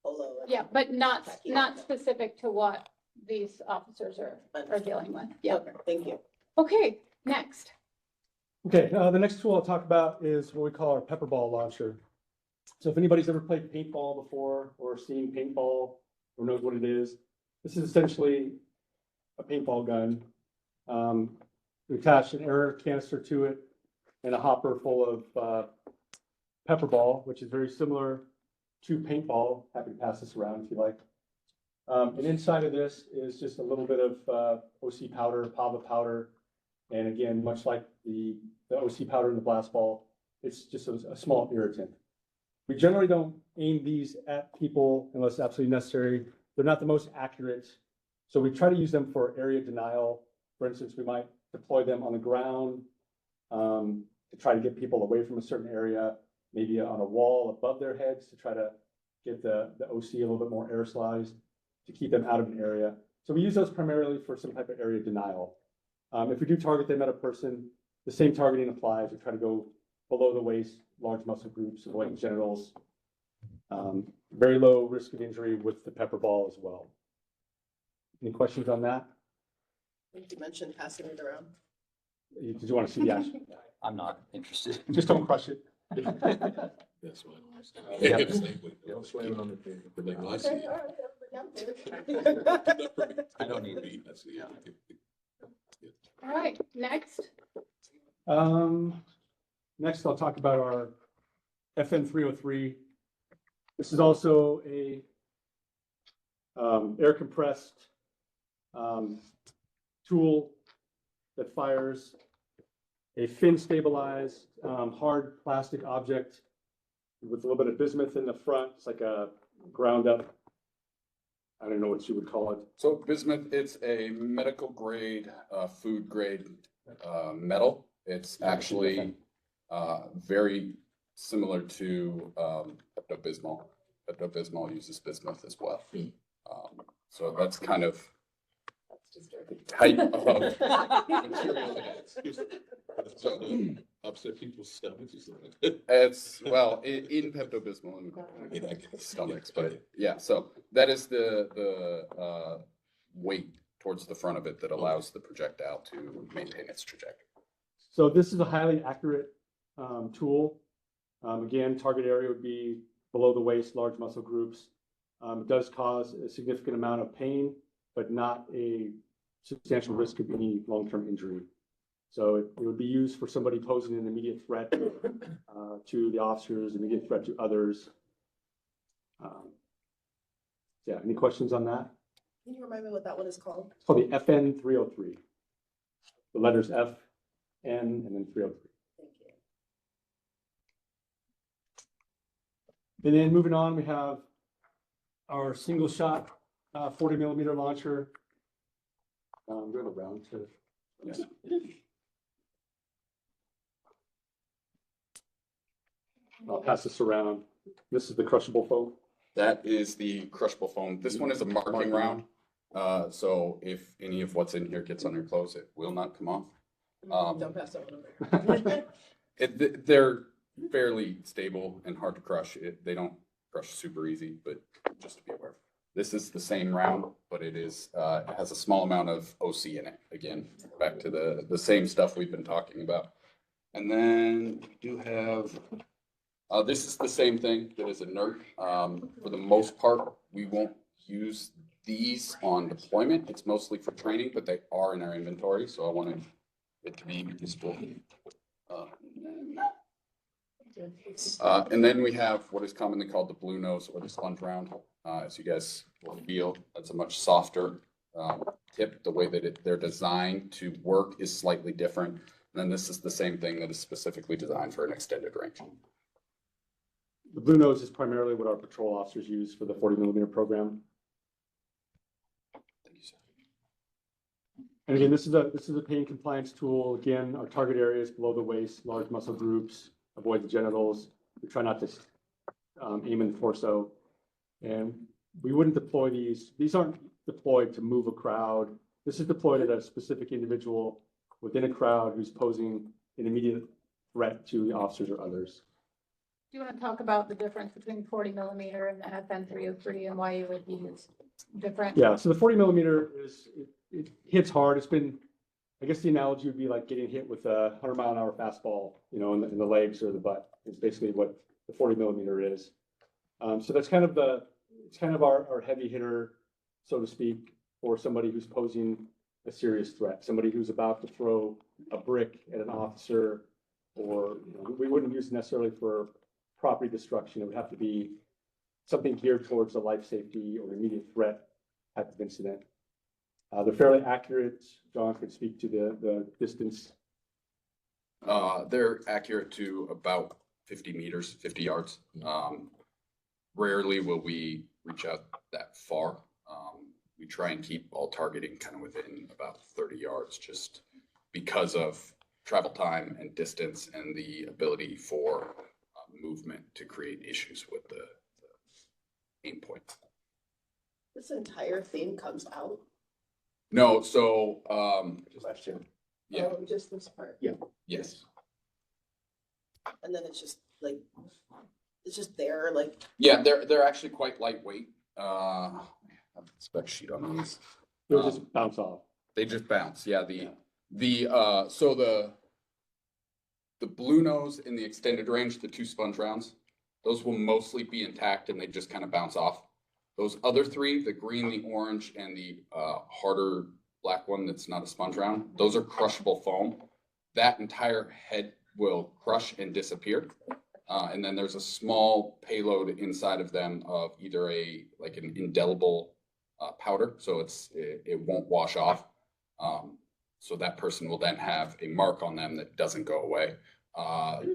S4: Polo and-
S10: Yeah, but not
S4: Khaki.
S10: specific to what these officers are dealing with. Yeah.
S4: Okay, thank you.
S10: Okay, next.
S11: Okay, the next tool I'll talk about is what we call our pepper ball launcher. So if anybody's ever played paintball before or seen paintball or knows what it is, this is essentially a paintball gun. We attach an air canister to it and a hopper full of pepper ball, which is very similar to paintball. Happy to pass this around if you like. And inside of this is just a little bit of OC powder, PAVA powder. And again, much like the OC powder in the blast ball, it's just a small irritant. We generally don't aim these at people unless absolutely necessary. They're not the most accurate. So we try to use them for area denial. For instance, we might deploy them on the ground to try to get people away from a certain area, maybe on a wall above their heads to try to get the OC a little bit more aerosolized to keep them out of an area. So we use those primarily for some type of area denial. If we do target them at a person, the same targeting applies. We try to go below the waist, large muscle groups, avoiding genitals. Very low risk of injury with the pepper ball as well. Any questions on that?
S4: I think you mentioned passing it around.
S11: Did you want to see the action?
S1: I'm not interested.
S11: Just don't crush it.
S12: That's what
S2: Don't slam it on the table.
S4: Okay, all right.
S1: I don't need it.
S10: All right, next.
S11: Next, I'll talk about our FN 303. This is also a air compressed tool that fires a fin stabilized hard plastic object with a little bit of bismuth in the front. It's like a ground up I don't know what you would call it.
S12: So bismuth, it's a medical grade, food grade, metal. It's actually, very similar to, Pepto-Bismol. Pepto-Bismol uses bismuth as well. So that's kind of type of material it is. So,
S9: Upset people's stomachs or something.
S12: it's, well, in Pepto-Bismol, and get that stomachs, but yeah, so that is the weight towards the front of it that allows the projectile to maintain its trajectory.
S11: So this is a highly accurate tool. Again, target area would be below the waist, large muscle groups. It does cause a significant amount of pain, but not a substantial risk of any long-term injury. So it would be used for somebody posing an immediate threat to the officers, immediate threat to others. Yeah, any questions on that?
S4: Can you remind me what that one is called?
S11: It's called the FN 303. The letters F, N, and then 303.
S4: Thank you.
S11: And then moving on, we have our single shot 40 millimeter launcher. I'm going around to. Yeah. I'll pass this around. This is the crushable foam.
S12: That is the crushable foam. This one is a marking round. So if any of what's in here gets on your clothes, it will not come off.
S4: Don't pass that one over.
S12: They're fairly stable and hard to crush. They don't crush super easy, but just to be aware. This is the same round, but it is, it has a small amount of OC in it. Again, back to the same stuff we've been talking about. And then we do have, this is the same thing that is inert. For the most part, we won't use these on deployment. It's mostly for training, but they are in our inventory, so I wanted it to be useful. And then we have what is commonly called the blue nose or the sponge round. As you guys will feel, that's a much softer tip. The way that they're designed to work is slightly different. And then this is the same thing that is specifically designed for an extended range.
S11: The blue nose is primarily what our patrol officers use for the 40 millimeter program.
S12: Thank you, sir.
S11: And again, this is a pain compliance tool. Again, our target areas below the waist, large muscle groups, avoid the genitals. We try not to aim in the torso. And we wouldn't deploy these. These aren't deployed to move a crowd. This is deployed at a specific individual within a crowd who's posing an immediate threat to the officers or others.
S10: Do you want to talk about the difference between 40 millimeter and the FN 303 and why you would use different?
S11: Yeah, so the 40 millimeter it hits hard. It's been, I guess the analogy would be like getting hit with a 100-mile-an-hour fastball, you know, in the legs or the butt. It's basically what the 40 millimeter is. So that's kind of our heavy hitter, so to speak, for somebody who's posing a serious threat, somebody who's about to throw a brick at an officer, or we wouldn't use it necessarily for property destruction. It would have to be something geared towards a life safety or immediate threat type of incident. They're fairly accurate. John could speak to the distance.
S12: They're accurate to about 50 meters, 50 yards. Rarely will we reach out that far. We try and keep all targeting kind of within about 30 yards, just because of travel time and distance and the ability for movement to create issues with the aim point.
S4: This entire thing comes out.
S12: No, so
S4: Question.
S12: yeah,
S4: Oh, just this part.
S11: Yeah.
S12: yes.
S4: And then it's just like, it's just there, like.
S12: Yeah, they're actually quite lightweight. I have a spec sheet on these.
S11: They'll just bounce off.
S12: They just bounce. Yeah, so the blue nose and the extended range, the two sponge rounds, those will mostly be intact and they just kind of bounce off. Those other three, the green, the orange, and the harder black one that's not a sponge round, those are crushable foam. That entire head will crush and disappear. And then there's a small payload inside of them of either like an indelible powder, so it won't wash off. So that person will then have a mark on them that doesn't go away.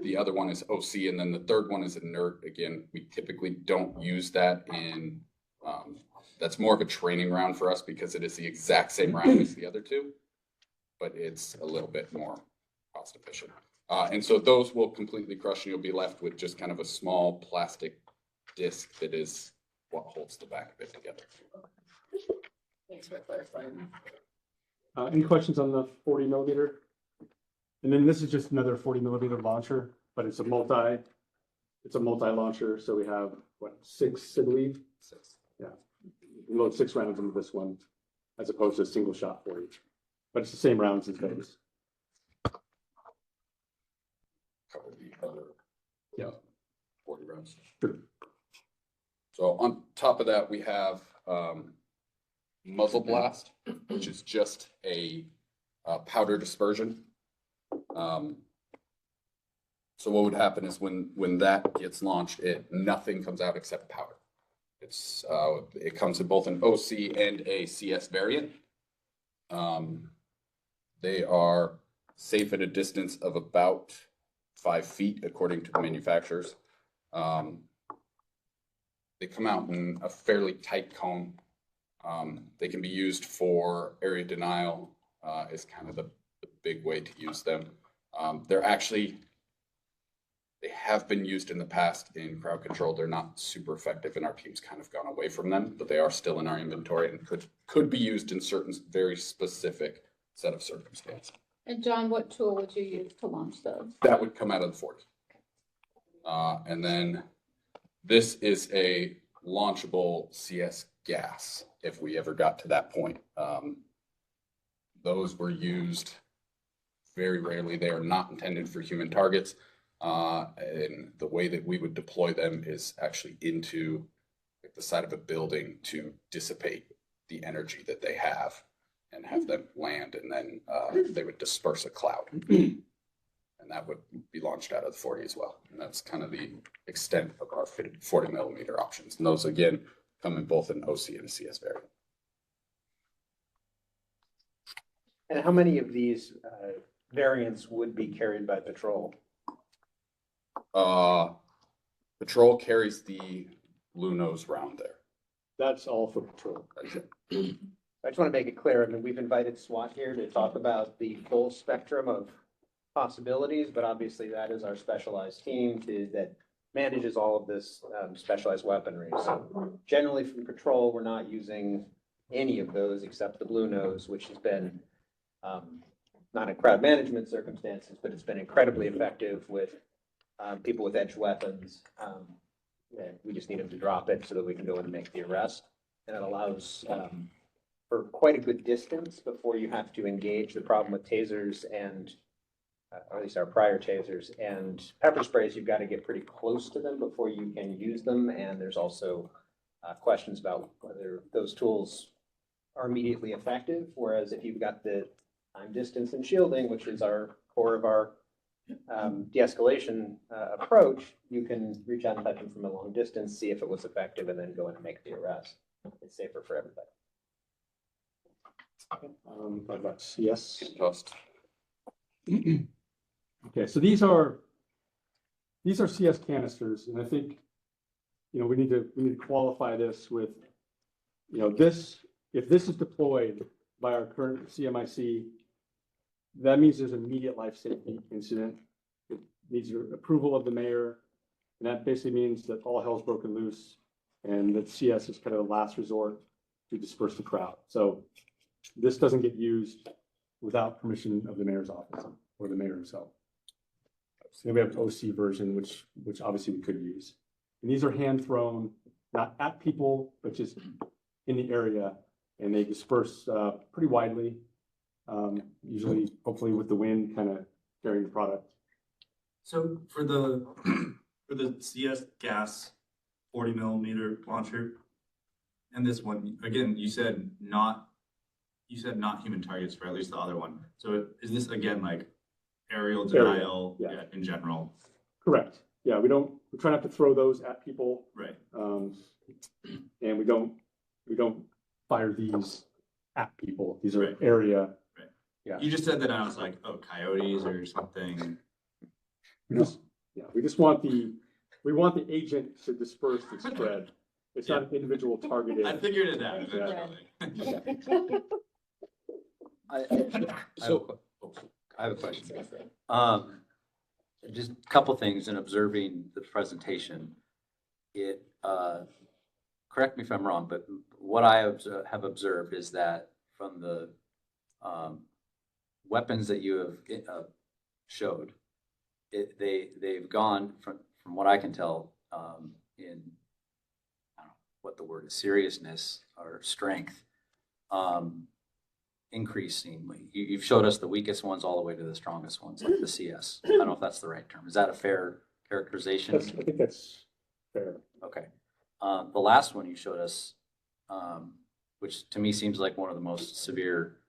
S12: The other one is OC, and then the third one is inert. Again, we typically don't use that in That's more of a training round for us because it is the exact same round as the other two, but it's a little bit more cost efficient. And so those will completely crush and you'll be left with just kind of a small plastic disc that is what holds the back of it together.
S4: Thanks for clarifying.
S11: Any questions on the 40 millimeter? And then this is just another 40 millimeter launcher, but it's a multi launcher. So we have what, 6, I believe? 6. Yeah. You load 6 rounds into this one as opposed to a single shot 40, but it's the same rounds as those.
S12: Cover the other,
S11: Yeah.
S12: 40 rounds.
S11: Sure.
S12: So on top of that, we have muzzle blast, which is just a powder dispersion. So what would happen is when that gets launched, nothing comes out except powder. It comes in both an OC and a CS variant. They are safe at a distance of about 5 feet, according to the manufacturers. They come out in a fairly tight cone. They can be used for area denial, is kind of the big way to use them. They have been used in the past in crowd control. They're not super effective and our team's kind of gone away from them, but they are still in our inventory and could be used in certain very specific set of circumstances.
S10: And John, what tool would you use to launch those?
S12: That would come out of the 40. And then this is a launchable CS gas, if we ever got to that point. Those were used very rarely. They are not intended for human targets. And the way that we would deploy them is actually into the side of a building to dissipate the energy that they have and have them land, and then they would disperse a cloud. And that would be launched out of the 40 as well. And that's kind of the extent of our 40 millimeter options. And those, again, come in both an OC and a CS variant.
S8: And how many of these variants would be carried by patrol?
S12: Patrol carries the blue nose round there.
S11: That's all for patrol.
S8: I just want to make it clear, I mean, we've invited SWAT here to talk about the full spectrum of possibilities, but obviously that is our specialized team that manages all of this specialized weaponry. So generally from patrol, we're not using any of those except the blue nose, which has been not in crowd management circumstances, but it's been incredibly effective with people with edged weapons. We just need them to drop it so that we can go in and make the arrest. And it allows for quite a good distance before you have to engage. The problem with tasers and, or at least our prior tasers and pepper sprays, you've got to get pretty close to them before you can use them. And there's also questions about whether those tools are immediately effective. Whereas if you've got the time, distance, and shielding, which is our core of our de-escalation approach, you can reach out and touch them from a long distance, see if it was effective, and then go in and make the arrest. It's safer for everybody.
S11: What about CS?
S12: Toast.
S11: Okay, so these are CS canisters, and I think, we need to qualify this with, if this is deployed by our current CMIC, that means there's an immediate life safety incident. It needs approval of the mayor, and that basically means that all hell's broken loose, and that CS is kind of the last resort to disperse the crowd. So this doesn't get used without permission of the mayor's office or the mayor himself. So we have an OC version, which obviously we could use. And these are hand thrown, not at people, but just in the area, and they disperse pretty widely. Usually, hopefully with the wind kind of carrying the product.
S15: So for the CS gas 40 millimeter launcher and this one, again, you said not human targets for at least the other one. So is this again like aerial denial in general?
S11: Correct. Yeah, we try not to throw those at people.
S15: Right.
S11: And we don't fire these at people. These are
S15: Right.
S11: area.
S15: Right.
S11: Yeah.
S15: You just said that and I was like, oh, coyotes or something.
S11: We just want the agent to disperse the spread. It's not an individual targeted.
S15: I figured it out eventually.
S1: I have a question. Just a couple things in observing the presentation. It, correct me if I'm wrong, but what I have observed is that from the weapons that you have showed, they've gone from what I can tell in, I don't know what the word is, seriousness or strength, increasingly. You've showed us the weakest ones all the way to the strongest ones, like the CS. I don't know if that's the right term. Is that a fair characterization?
S11: I think that's fair.
S1: Okay. The last one you showed us, which to me seems like one of the most severe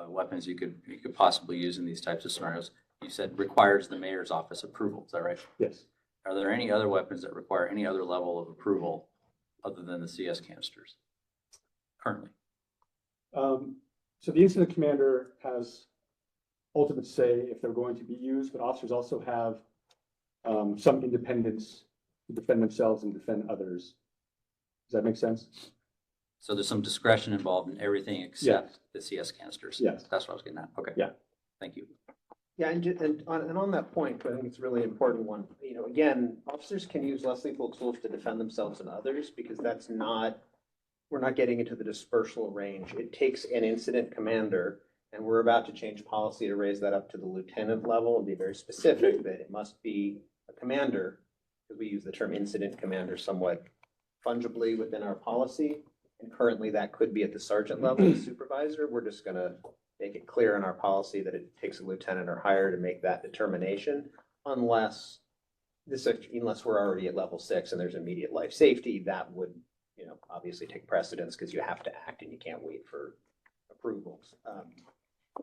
S1: weapons you could possibly use in these types of scenarios. You said requires the mayor's office approval. Is that right?
S11: Yes.
S1: Are there any other weapons that require any other level of approval other than the CS canisters currently?
S11: So the incident commander has ultimate say if they're going to be used, but officers also have some independence to defend themselves and defend others. Does that make sense?
S1: So there's some discretion involved in everything except the CS canisters.
S11: Yes.
S1: That's what I was getting at. Okay.
S11: Yeah.
S1: Thank you.
S8: Yeah, and on that point, I think it's a really important one. You know, again, officers can use less lethal tools to defend themselves and others because that's not, we're not getting into the dispersal range. It takes an incident commander, and we're about to change policy to raise that up to the lieutenant level and be very specific that it must be a commander, because we use the term incident commander somewhat fungibly within our policy. And currently that could be at the sergeant level, the supervisor. We're just gonna make it clear in our policy that it takes a lieutenant or higher to make that determination, unless we're already at level 6 and there's immediate life safety, that would, you know, obviously take precedence because you have to act and you can't wait for approvals.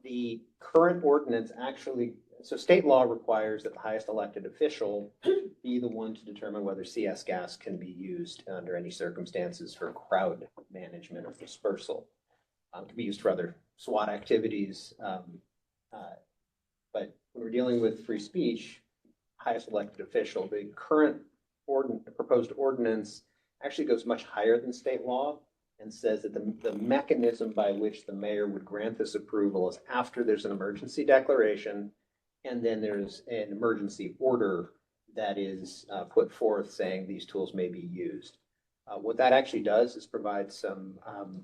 S8: The current ordinance actually, so state law requires that the highest elected official be the one to determine whether CS gas can be used under any circumstances for crowd management or dispersal. It can be used for other SWAT activities. But when we're dealing with free speech, highest elected official, the current proposed ordinance actually goes much higher than state law and says that the mechanism by which the mayor would grant this approval is after there's an emergency declaration and then there's an emergency order that is put forth saying these tools may be used. What that actually does is provide some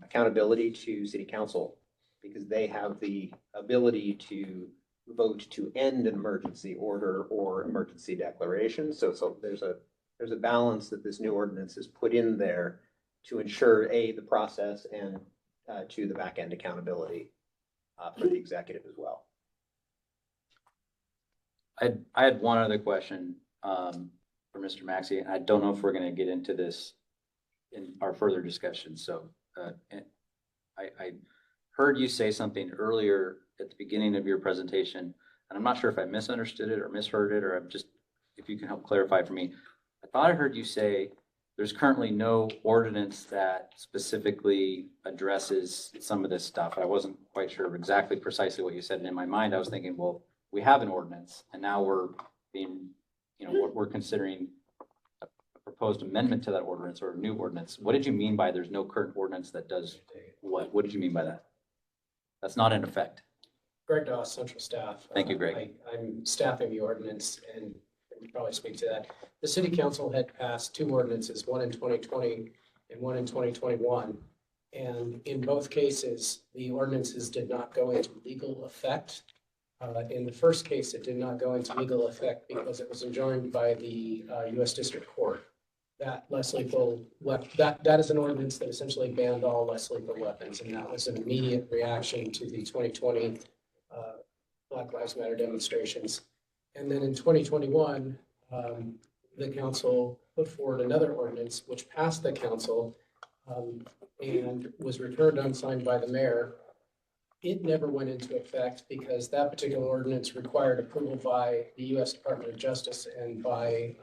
S8: accountability to city council because they have the ability to vote to end an emergency order or emergency declaration. So there's a balance that this new ordinance has put in there to ensure the process and to the back end accountability for the executive as well.
S1: I had one other question for Mr. Maxey. I don't know if we're going to get into this in our further discussion. So I heard you say something earlier at the beginning of your presentation, and I'm not sure if I misunderstood it or misheard it, or if you can help clarify for me. I thought I heard you say there's currently no ordinance that specifically addresses some of this stuff. I wasn't quite sure exactly precisely what you said. And in my mind, I was thinking, well, we have an ordinance and now we're being, we're considering a proposed amendment to that ordinance or a new ordinance. What did you mean by there's no current ordinance that does what? What did you mean by that? That's not in effect.
S13: Greg Doss, Central Staff.
S1: Thank you, Greg.
S13: I'm staffing the ordinance and can probably speak to that. The city council had passed 2 ordinances, one in 2020 and one in 2021. And in both cases, the ordinances did not go into legal effect. In the first case, it did not go into legal effect because it was enjoined by the U.S. District Court. That less lethal that is an ordinance that essentially banned all less lethal weapons, and that was an immediate reaction to the 2020 Black Lives Matter demonstrations. And then in 2021, the council put forward another ordinance which passed the council and was returned unsigned by the mayor. It never went into effect because that particular ordinance required approval by the U.S. Department of Justice and by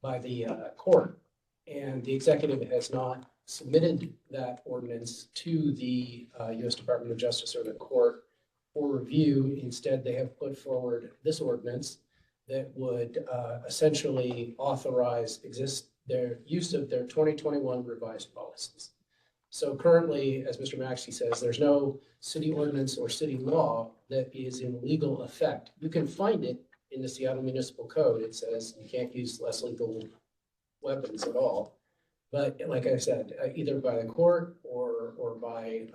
S13: the court. And the executive has not submitted that ordinance to the U.S. Department of Justice or the court for review. Instead, they have put forward this ordinance that would essentially authorize their use of their 2021 revised policies. So currently, as Mr. Maxey says, there's no city ordinance or city law that is in legal effect. You can find it in the Seattle Municipal Code. It says you can't use less lethal weapons at all. But like I said, either by the court or by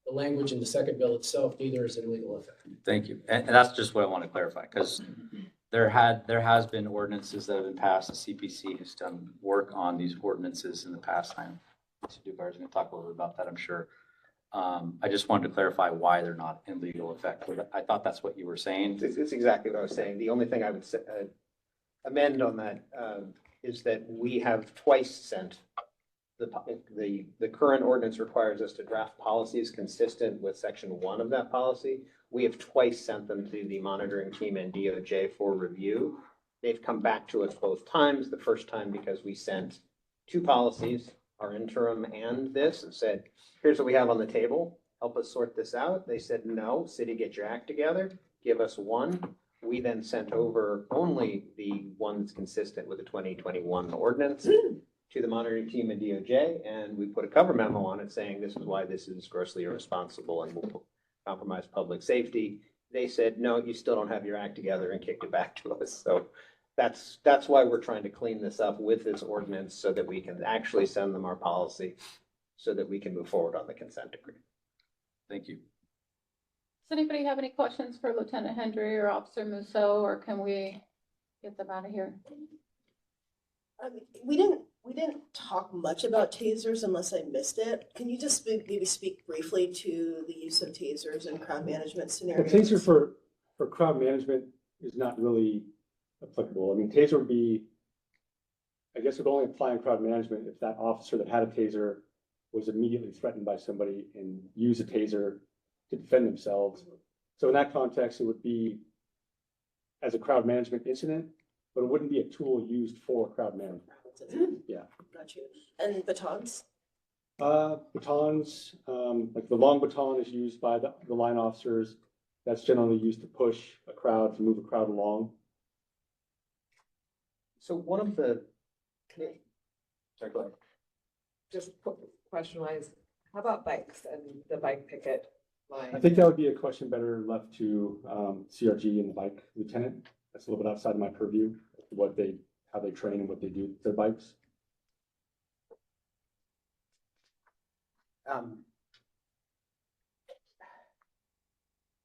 S13: the language in the second bill itself, neither is in legal effect.
S1: Thank you. And that's just what I want to clarify, because there has been ordinances that have been passed. The CPC has done work on these ordinances in the past time. Mr. Dubar is going to talk a little bit about that, I'm sure. I just wanted to clarify why they're not in legal effect. I thought that's what you were saying.
S8: It's exactly what I was saying. The only thing I would amend on that is that we have twice sent the current ordinance requires us to draft policies consistent with section 1 of that policy. We have twice sent them to the monitoring team and DOJ for review. They've come back to us both times. The first time because we sent 2 policies, our interim and this, and said, here's what we have on the table. Help us sort this out. They said, no, city, get your act together. Give us one. We then sent over only the one that's consistent with the 2021 ordinance to the monitoring team and DOJ, and we put a cover memo on it saying this is why this is grossly irresponsible and will compromise public safety. They said, no, you still don't have your act together, and kicked it back to us. So that's why we're trying to clean this up with this ordinance so that we can actually send them our policy so that we can move forward on the consent decree.
S1: Thank you.
S10: Does anybody have any questions for Lieutenant Hendry or Officer Musso, or can we get them out of here?
S4: We didn't talk much about tasers unless I missed it. Can you just maybe speak briefly to the use of tasers in crowd management
S11: The
S4: scenarios?
S11: taser for crowd management is not really applicable. I mean, taser would be, I guess, would only apply in crowd management if that officer that had a taser was immediately threatened by somebody and used a taser to defend themselves. So in that context, it would be as a crowd management incident, but it wouldn't be a tool used for crowd management. Yeah.
S4: Got you. And batons?
S11: Batons, like the long baton is used by the line officers. That's generally used to push a crowd, to move a crowd along.
S8: So one of the, sorry, go ahead.
S16: Just question wise, how about bikes and the bike picket line?
S11: I think that would be a question better left to CRG and the bike lieutenant. That's a little bit outside of my purview, how they train and what they do with their bikes.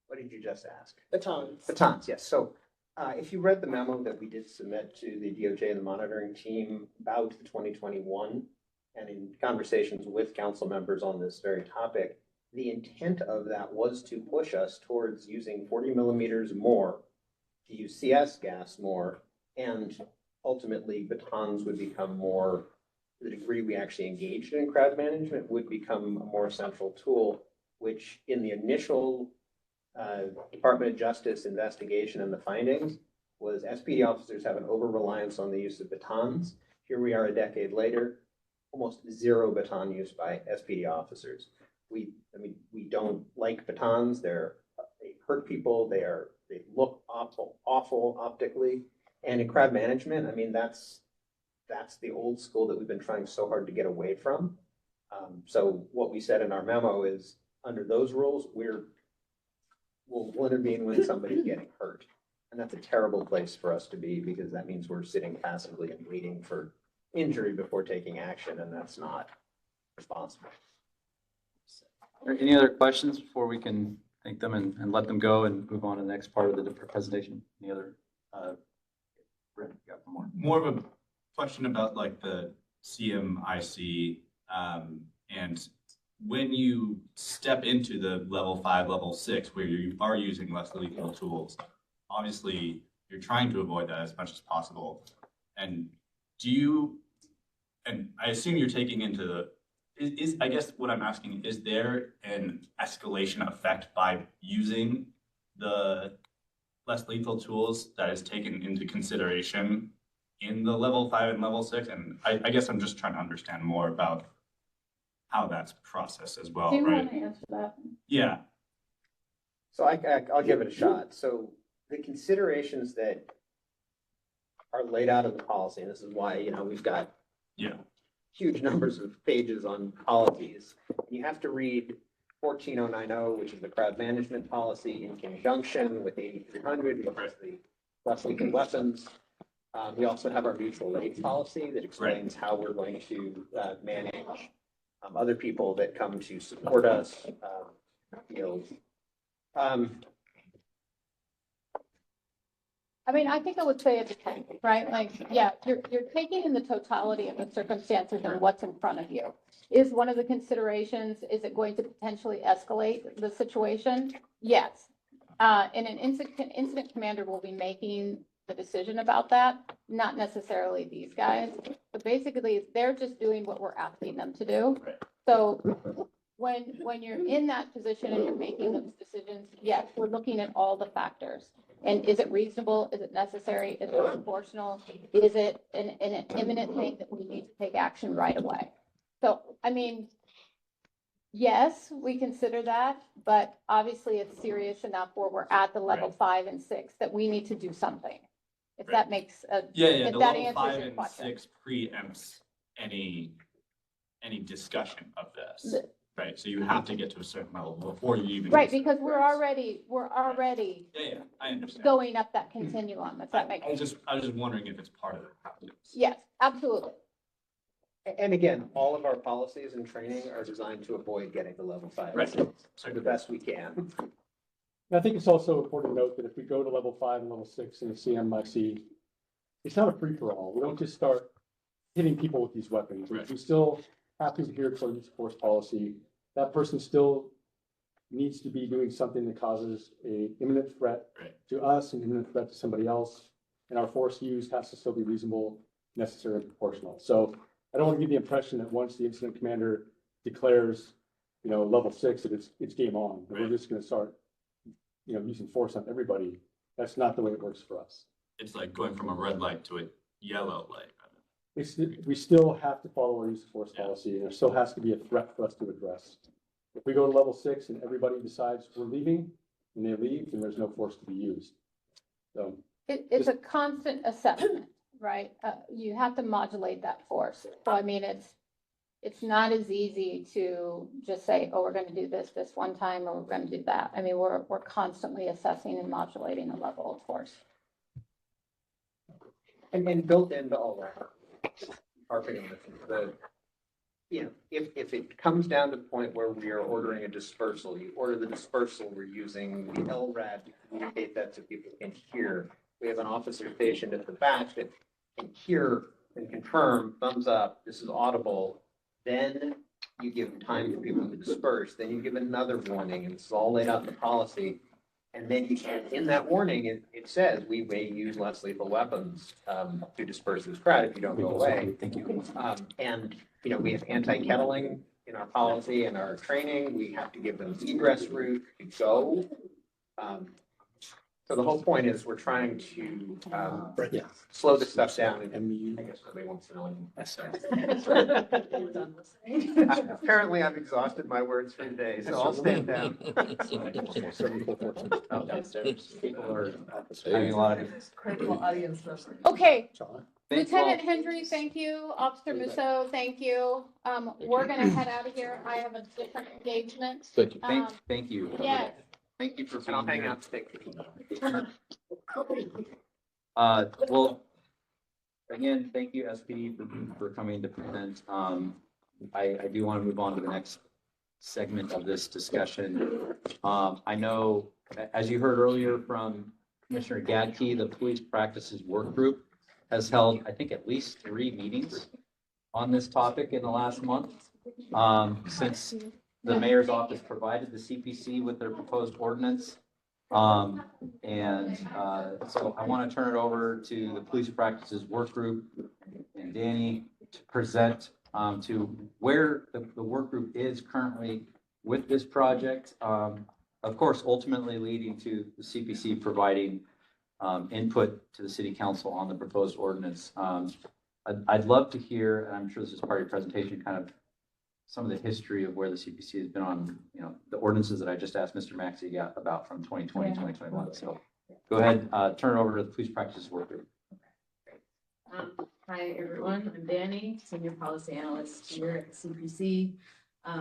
S8: What did you just ask?
S4: Batons.
S8: Batons, yes. So if you read the memo that we did submit to the DOJ and the monitoring team about the 2021, and in conversations with council members on this very topic, the intent of that was to push us towards using 40 millimeters more, to use CS gas more, and ultimately batons would become more, to the degree we actually engaged in crowd management, would become a more central tool, which in the initial Department of Justice investigation and the findings was SPD officers have an over-reliance on the use of batons. Here we are a decade later, almost zero baton use by SPD officers. We don't like batons. They hurt people. They look awful optically. And in crowd management, I mean, that's the old school that we've been trying so hard to get away from. So what we said in our memo is under those rules, we'll intervene when somebody's getting hurt. And that's a terrible place for us to be because that means we're sitting passively and waiting for injury before taking action, and that's not responsible.
S1: Are there any other questions before we can thank them and let them go and move on to the next part of the presentation? Any other? Brent, you got one more.
S15: More of a question about like the CMIC, and when you step into the level 5, level 6, where you are using less lethal tools, obviously you're trying to avoid that as much as possible. And I assume you're taking into I guess what I'm asking, is there an escalation effect by using the less lethal tools that is taken into consideration in the level 5 and level 6? And I guess I'm just trying to understand more about how that's processed as well,
S10: Do you
S15: right?
S10: want to answer that?
S15: Yeah.
S8: So I'll give it a shot. So the considerations that are laid out in the policy. And this is why, we've got
S15: Yeah.
S8: huge numbers of pages on policies. You have to read 14090, which is the crowd management policy, in conjunction with 8300, which is the less lethal weapons. We also have our mutual aid policy that explains how we're going to manage other people that come to support us.
S10: I mean, I think I would say it depends, right? Like, yeah, you're taking in the totality of the circumstances and what's in front of you. Is one of the considerations, is it going to potentially escalate the situation? Yes. And an incident commander will be making the decision about that, not necessarily these guys. But basically, they're just doing what we're asking them to do. So when you're in that position and you're making those decisions, yes, we're looking at all the factors. And is it reasonable? Is it necessary? Is it proportional? Is it an imminent thing that we need to take action right away? So, I mean, yes, we consider that, but obviously it's serious enough where we're at the level 5 and 6 that we need to do something. If that makes a,
S15: Yeah,
S10: if
S15: the
S10: that
S15: level
S10: answers
S15: 5
S10: your
S15: and
S10: question.
S15: 6 preempts any discussion of this, right? So you have to get to a certain level before you even.
S10: Right, because we're already
S15: Yeah, I understand.
S10: going up that continuum, if that makes
S15: I was
S10: sense.
S15: just wondering if it's part of the process.
S10: Yes, absolutely.
S8: And again, all of our policies and training are designed to avoid getting to level 5.
S15: Right.
S8: So the best we can.
S11: And I think it's also important to note that if we go to level 5 and level 6 in the CMIC, it's not a free-for-all. We don't just start hitting people with these weapons.
S15: Right.
S11: We still have to adhere to our use of force policy. That person still needs to be doing something that causes an imminent threat to us, an imminent threat to somebody else. And our force used has to still be reasonable, necessary, and proportional. So I don't want to give the impression that once the incident commander declares, level 6, that it's game on. That we're just going to start, using force on everybody. That's not the way it works for us.
S15: It's like going from a red light to a yellow light.
S11: We still have to follow our use of force policy, and there still has to be a threat for us to address. If we go to level 6 and everybody decides we're leaving, and they leave, then there's no force to be used. So
S10: It's a constant assessment, right? You have to modulate that force. So I mean, it's not as easy to just say, oh, we're going to do this one time, or we're going to do that. I mean, we're constantly assessing and modulating the level of force.
S8: And built into all that, if it comes down to the point where we are ordering a dispersal, you order the dispersal, we're using the LRAD to communicate that so people can hear. We have an officer stationed at the back that can hear and confirm, thumbs up, this is audible. Then you give time for people to disperse. Then you give another warning, and it's all laid out in the policy. And then in that warning, it says we may use less lethal weapons to disperse this crowd if you don't go away.
S1: Thank you.
S8: And, we have anti-kettling in our policy and our training. We have to give them egress route to go. So the whole point is we're trying to slow this stuff down. And I guess nobody wants to know anything. Apparently, I've exhausted my words for today, so I'll stand down.
S1: Oh, downstairs. People are having a lot of.
S16: Critical audience person.
S10: Okay.
S1: Thank you
S10: Lieutenant
S1: all.
S10: Hendry, thank you. Officer Musso, thank you. We're gonna head out of here. I have a different engagement.
S1: Thank you. Thank you.
S10: Yes.
S1: Thank you for
S8: And I'll
S1: being
S8: hang
S1: here.
S8: out stick.
S1: Well, again, thank you, SPD, for coming to present. I do want to move on to the next segment of this discussion. I know, as you heard earlier from Commissioner Gadke, the Police Practices Work Group has held, I think, at least 3 meetings on this topic in the last month. Since the mayor's office provided the CPC with their proposed ordinance. So I want to turn it over to the Police Practices Work Group and Danny to present to where the work group is currently with this project. Of course, ultimately leading to the CPC providing input to the city council on the proposed ordinance. I'd love to hear, and I'm sure this is part of your presentation, kind of some of the history of where the CPC has been on, the ordinances that I just asked Mr. Maxey about from 2020, 2021. So go ahead, turn it over to the Police Practices Work Group.
S5: Hi, everyone. I'm Danny, Senior Policy Analyst here at CPC,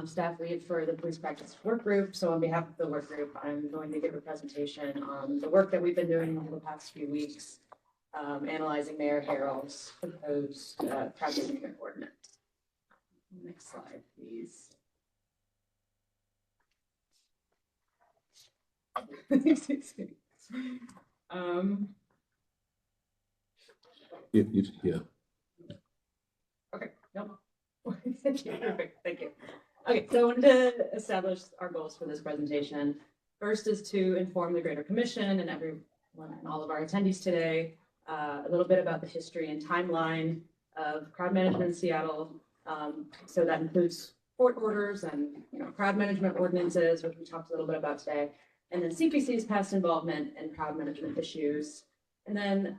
S5: staff lead for the Police Practice Work Group. So on behalf of the work group, I'm going to give a presentation on the work that we've been doing over the past few weeks, analyzing Mayor Harrell's proposed crowd management ordinance. Next slide, please.
S9: Yeah.
S5: Okay, nope. Thank you, perfect, thank you. Okay, so I wanted to establish our goals for this presentation. First is to inform the Greater Commission and everyone and all of our attendees today a little bit about the history and timeline of crowd management in Seattle. So that includes court orders and crowd management ordinances, which we talked a little bit about today, and then CPC's past involvement in crowd management issues, and then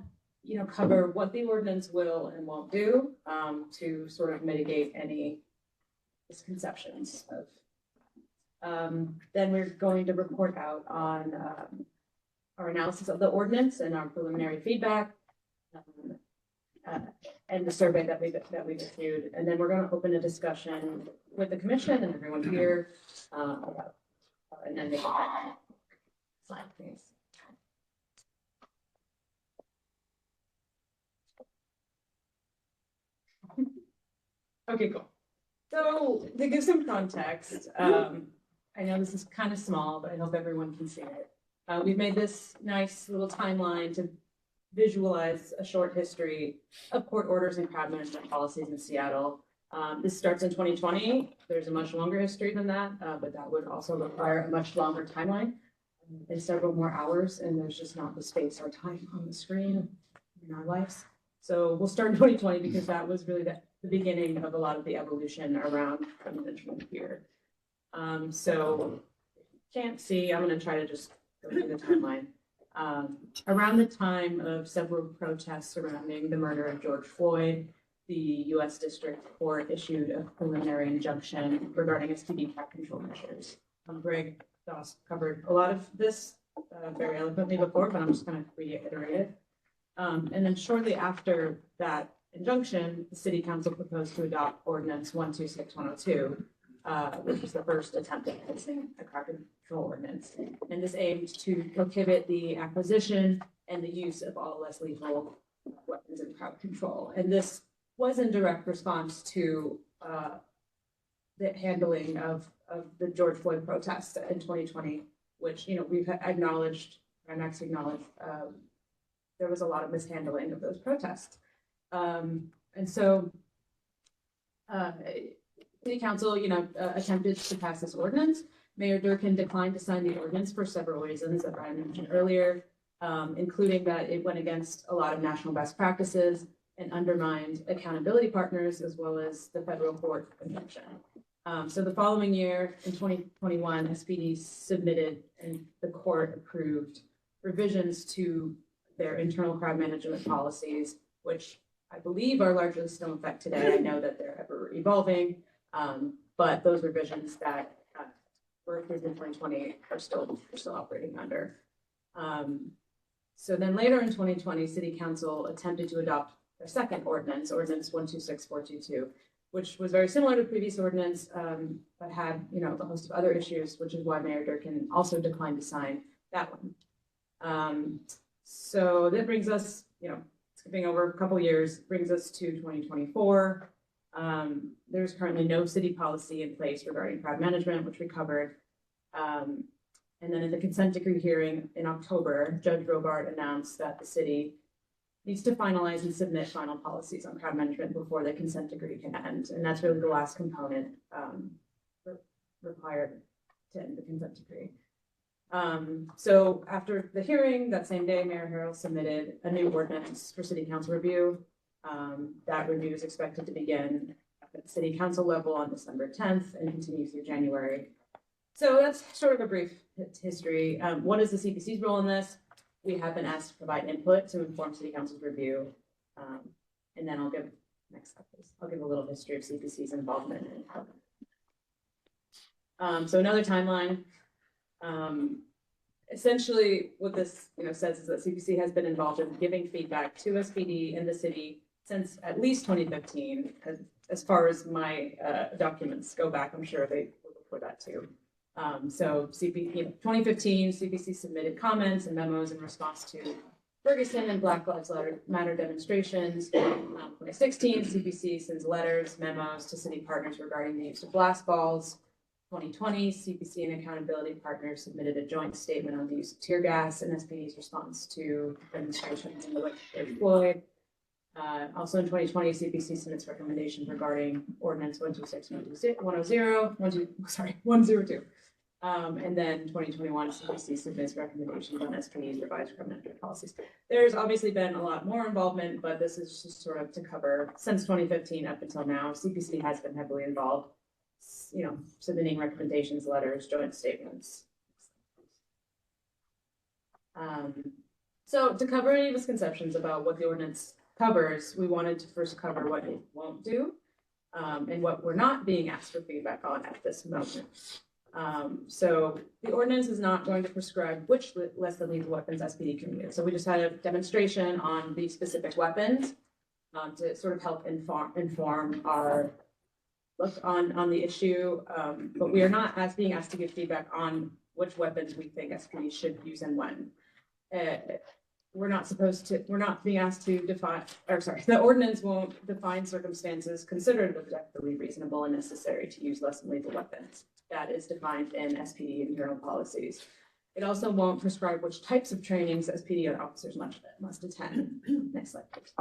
S5: cover what the ordinance will and won't do to sort of mitigate any misconceptions of. Then we're going to report out on our analysis of the ordinance and our preliminary feedback and the survey that we've issued. And then we're going to open a discussion with the commission and everyone here about and then make a slide, please. Okay, cool. So to give some context, I know this is kind of small, but I hope everyone can see it. We've made this nice little timeline to visualize a short history of court orders and crowd management policies in Seattle. This starts in 2020. There's a much longer history than that, but that would also require a much longer timeline and several more hours, and there's just not the space or time on the screen in our lives. So we'll start in 2020 because that was really the beginning of a lot of the evolution around crowd management here. So can't see, I'm going to try to just go through the timeline. Around the time of several protests surrounding the murder of George Floyd, the U.S. District Court issued a preliminary injunction regarding STD crowd control measures. Greg Doss covered a lot of this very eloquently before, but I'm just going to reiterate it. And then shortly after that injunction, the City Council proposed to adopt Ordinance 126102, which was the first attempt at passing a crowd control ordinance. And this aimed to prohibit the acquisition and the use of all less lethal weapons in crowd control. And this was in direct response to the handling of the George Floyd protests in 2020, which we've acknowledged, IMAX acknowledged, there was a lot of mishandling of those protests. And so City Council, attempted to pass this ordinance. Mayor Durkin declined to sign the ordinance for several reasons that Brian mentioned earlier, including that it went against a lot of national best practices and undermined accountability partners as well as the federal court convention. So the following year, in 2021, SPD submitted and the court approved revisions to their internal crowd management policies, which I believe are largely still in effect today. I know that they're ever evolving, but those revisions that were approved in 2020 are still operating under. So then later in 2020, City Council attempted to adopt their second ordinance, Ordinance 126422, which was very similar to the previous ordinance, but had a host of other issues, which is why Mayor Durkin also declined to sign that one. So that brings us, skipping over a couple years, brings us to 2024. There's currently no city policy in place regarding crowd management, which we covered. And then in the consent decree hearing in October, Judge Robart announced that the city needs to finalize and submit final policies on crowd management before the consent decree can end. And that's really the last component required to end the consent decree. So after the hearing, that same day, Mayor Harrell submitted a new ordinance for City Council review. That review is expected to begin at the City Council level on December 10th and continue through January. So that's sort of a brief history. What is the CPC's role in this? We have been asked to provide input to inform City Council's review. And then I'll give, next up, please. I'll give a little history of CPC's involvement. So another timeline. Essentially, what this says is that CPC has been involved in giving feedback to SPD and the city since at least 2015, as far as my documents go back, I'm sure they will look for that too. So 2015, CPC submitted comments and memos in response to Ferguson and Black Lives Matter demonstrations. 2016, CPC sends letters, memos to city partners regarding the use of blast balls. 2020, CPC and accountability partners submitted a joint statement on the use of tear gas and SPD's response to demonstrations in the wake of George Floyd. Also in 2020, CPC submits recommendations regarding Ordinance 102. And then 2021, CPC submits recommendations on SPD's revised criminal management policies. There's obviously been a lot more involvement, but this is just sort of to cover since 2015 up until now. CPC has been heavily involved, submitting recommendations, letters, joint statements. So to cover any misconceptions about what the ordinance covers, we wanted to first cover what it won't do and what we're not being asked for feedback on at this moment. So the ordinance is not going to prescribe which less than lethal weapons SPD can use. So we just had a demonstration on the specific weapons to sort of help inform our look on the issue. But we are not being asked to give feedback on which weapons we think SPD should use and when. We're not being asked to define, the ordinance won't define circumstances considered objectively reasonable and necessary to use less than lethal weapons. That is defined in SPD internal policies. It also won't prescribe which types of trainings SPD officers must attend. Next slide, please.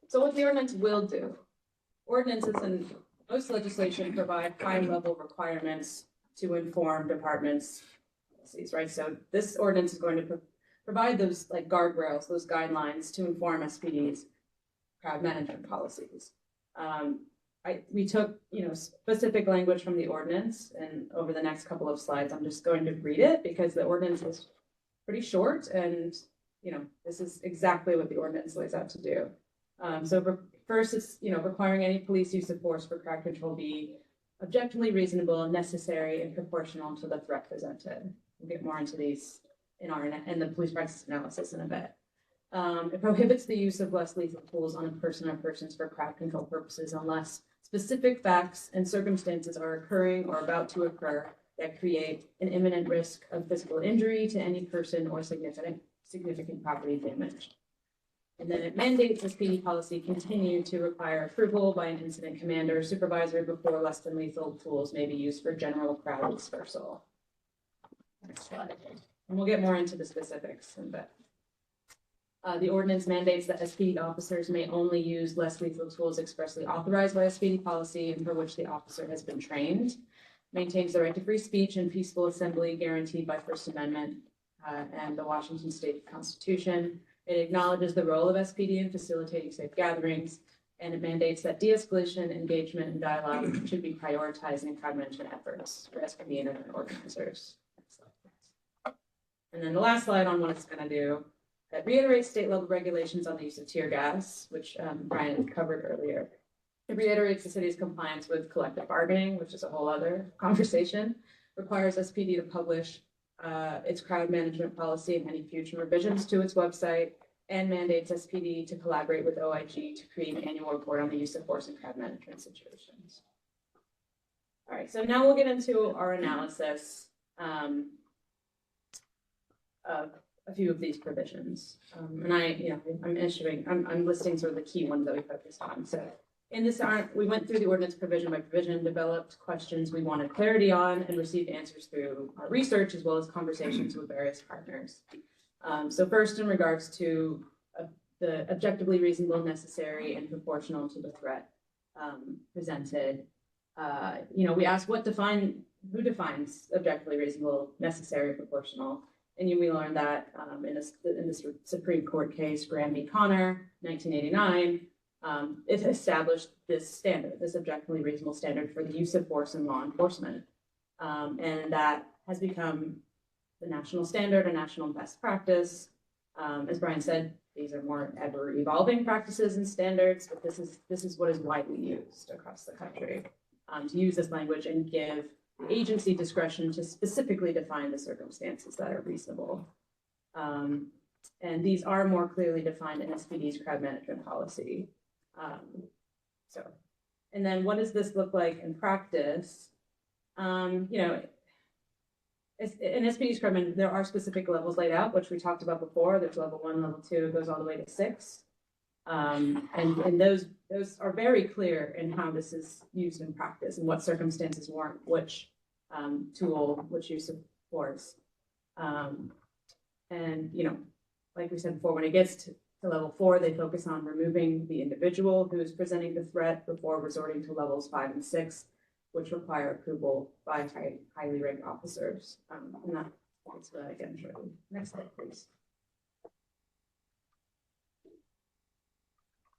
S5: So what the ordinance will do, ordinances and most legislation provide high-level requirements to inform departments' policies, right? So this ordinance is going to provide those like guardrails, those guidelines to inform SPD's crowd management policies. We took, specific language from the ordinance, and over the next couple of slides, I'm just going to read it because the ordinance is pretty short, and this is exactly what the ordinance lays out to do. So first, it's requiring any police use of force for crowd control be objectively reasonable, necessary, and proportional to the threat presented. We'll get more into these in the police practice analysis in a bit. It prohibits the use of less lethal tools on a person or persons for crowd control purposes unless specific facts and circumstances are occurring or about to occur that create an imminent risk of physical injury to any person or significant property damage. And then it mandates SPD policy continue to require approval by an incident commander or supervisor before less than lethal tools may be used for general crowd dispersal. Next slide. And we'll get more into the specifics in a bit. The ordinance mandates that SPD officers may only use less lethal tools expressly authorized by SPD policy and for which the officer has been trained. Maintains the right to free speech and peaceful assembly guaranteed by First Amendment and the Washington State Constitution. It acknowledges the role of SPD in facilitating safe gatherings, and it mandates that de-escalation, engagement, and dialogue should be prioritized in crowd management efforts for SPD and other organizers. Next slide, please. And then the last slide on what it's going to do. It reiterates state level regulations on the use of tear gas, which Brian covered earlier. It reiterates the city's compliance with collective bargaining, which is a whole other conversation. Requires SPD to publish its crowd management policy and any future revisions to its website, and mandates SPD to collaborate with OIG to create an annual report on the use of force in crowd management situations. All right, so now we'll get into our analysis of a few of these provisions. And I'm listing sort of the key ones that we focused on. So in this, we went through the ordinance provision by provision, developed questions we wanted clarity on, and received answers through our research as well as conversations with various partners. So first, in regards to the objectively reasonable, necessary, and proportional to the threat presented, we asked who defines objectively reasonable, necessary, proportional. And we learned that in this Supreme Court case, Graham v. Connor, 1989, it established this standard, this objectively reasonable standard for the use of force in law enforcement. And that has become the national standard, a national best practice. As Brian said, these are more ever evolving practices and standards, but this is what is widely used across the country to use this language and give the agency discretion to specifically define the circumstances that are reasonable. And these are more clearly defined in SPD's crowd management policy. And then what does this look like in practice? In SPD's crowd management, there are specific levels laid out, which we talked about before. There's level 1, level 2, it goes all the way to 6. And those are very clear in how this is used in practice and what circumstances warrant which tool, which use of force. Like we said before, when it gets to level 4, they focus on removing the individual who is presenting the threat before resorting to levels 5 and 6, which require approval by highly ranked officers. And that's that again shortly. Next slide, please.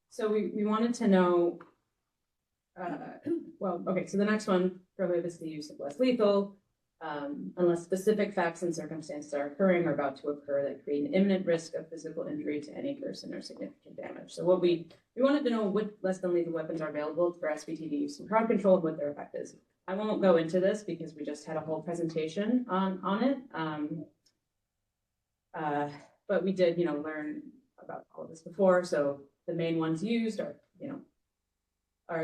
S5: So we wanted to know, so the next one prohibits the use of less lethal, unless specific facts and circumstances are occurring or about to occur that create an imminent risk of physical injury to any person or significant damage. So what we wanted to know what less than lethal weapons are available for SBT to use in crowd control and what their effect is. I won't go into this because we just had a whole presentation on it. But we did, learn about all of this before. So the main ones used are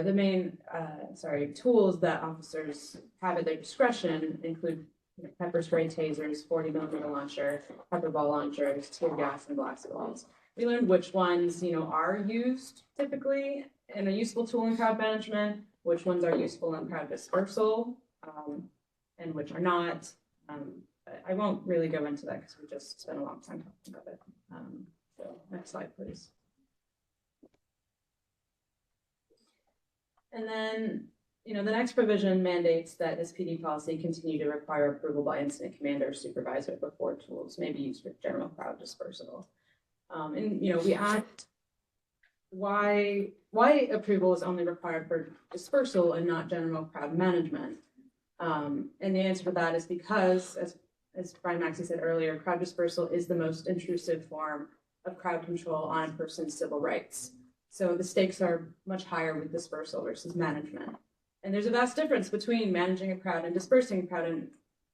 S5: the main tools that officers have at their discretion include pepper spray, tasers, 40mm launcher, pepper ball launchers, tear gas, and blast balls. We learned which ones are used typically in a useful tool in crowd management, which ones are useful in crowd dispersal, and which are not. I won't really go into that because we just spent a long time talking about it. So next slide, please. And then, the next provision mandates that SPD policy continue to require approval by incident commander or supervisor before tools may be used for general crowd dispersal. We asked why approval is only required for dispersal and not general crowd management. And the answer to that is because, as Brian Maxey said earlier, crowd dispersal is the most intrusive form of crowd control on a person's civil rights. So the stakes are much higher with dispersal versus management. And there's a vast difference between managing a crowd and dispersing a crowd. And,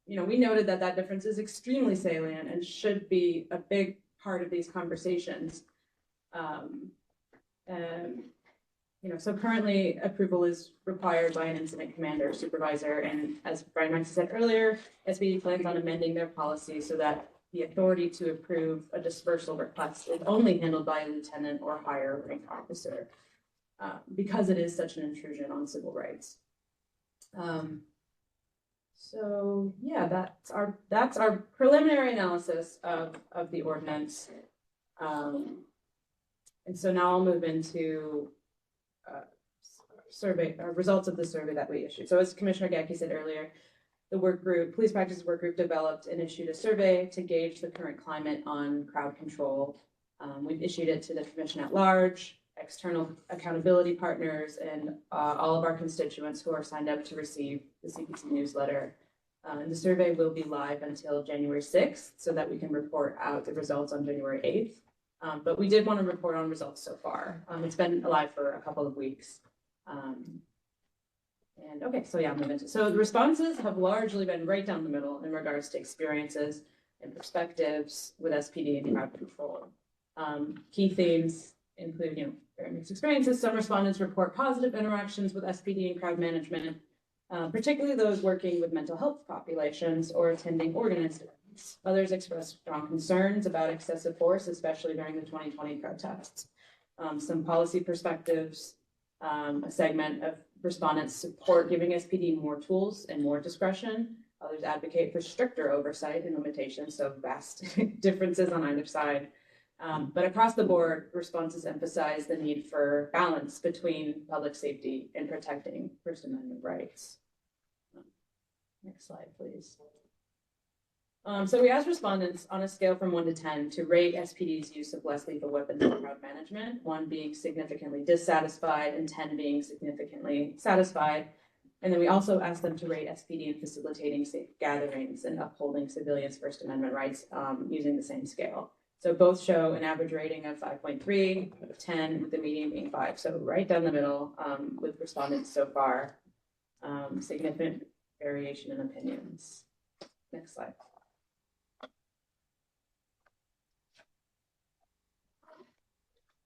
S5: we noted that difference is extremely salient and should be a big part of these conversations. So currently approval is required by an incident commander or supervisor. And as Brian Maxey said earlier, SBD plans on amending their policy so that the authority to approve a dispersal request is only handled by a lieutenant or higher rank officer, because it is such an intrusion on civil rights. So yeah, that's our preliminary analysis of the ordinance. And so now I'll move into results of the survey that we issued. So as Commissioner Gacke said earlier, the police practice work group developed and issued a survey to gauge the current climate on crowd control. We've issued it to the commission at large, external accountability partners, and all of our constituents who are signed up to receive the CPC newsletter. And the survey will be live until January 6th so that we can report out the results on January 8th. But we did want to report on results so far. It's been live for a couple of weeks. So the responses have largely been right down the middle in regards to experiences and perspectives with SPD and crowd control. Key themes include, very mixed experiences. Some respondents report positive interactions with SPD and crowd management, particularly those working with mental health populations or attending organized events. Others express strong concerns about excessive force, especially during the 2020 protests. Some policy perspectives, a segment of respondents support giving SPD more tools and more discretion. Others advocate for stricter oversight and limitations, so vast differences on either side. But across the board, responses emphasize the need for balance between public safety and protecting First Amendment rights. Next slide, please. So we asked respondents on a scale from 1 to 10 to rate SPD's use of less lethal weapons in crowd management, 1 being significantly dissatisfied and 10 being significantly satisfied. And then we also asked them to rate SPD in facilitating safe gatherings and upholding civilians' First Amendment rights using the same scale. So both show an average rating of 5.3 out of 10, with the median being 5. So right down the middle with respondents so far. Significant variation in opinions. Next slide.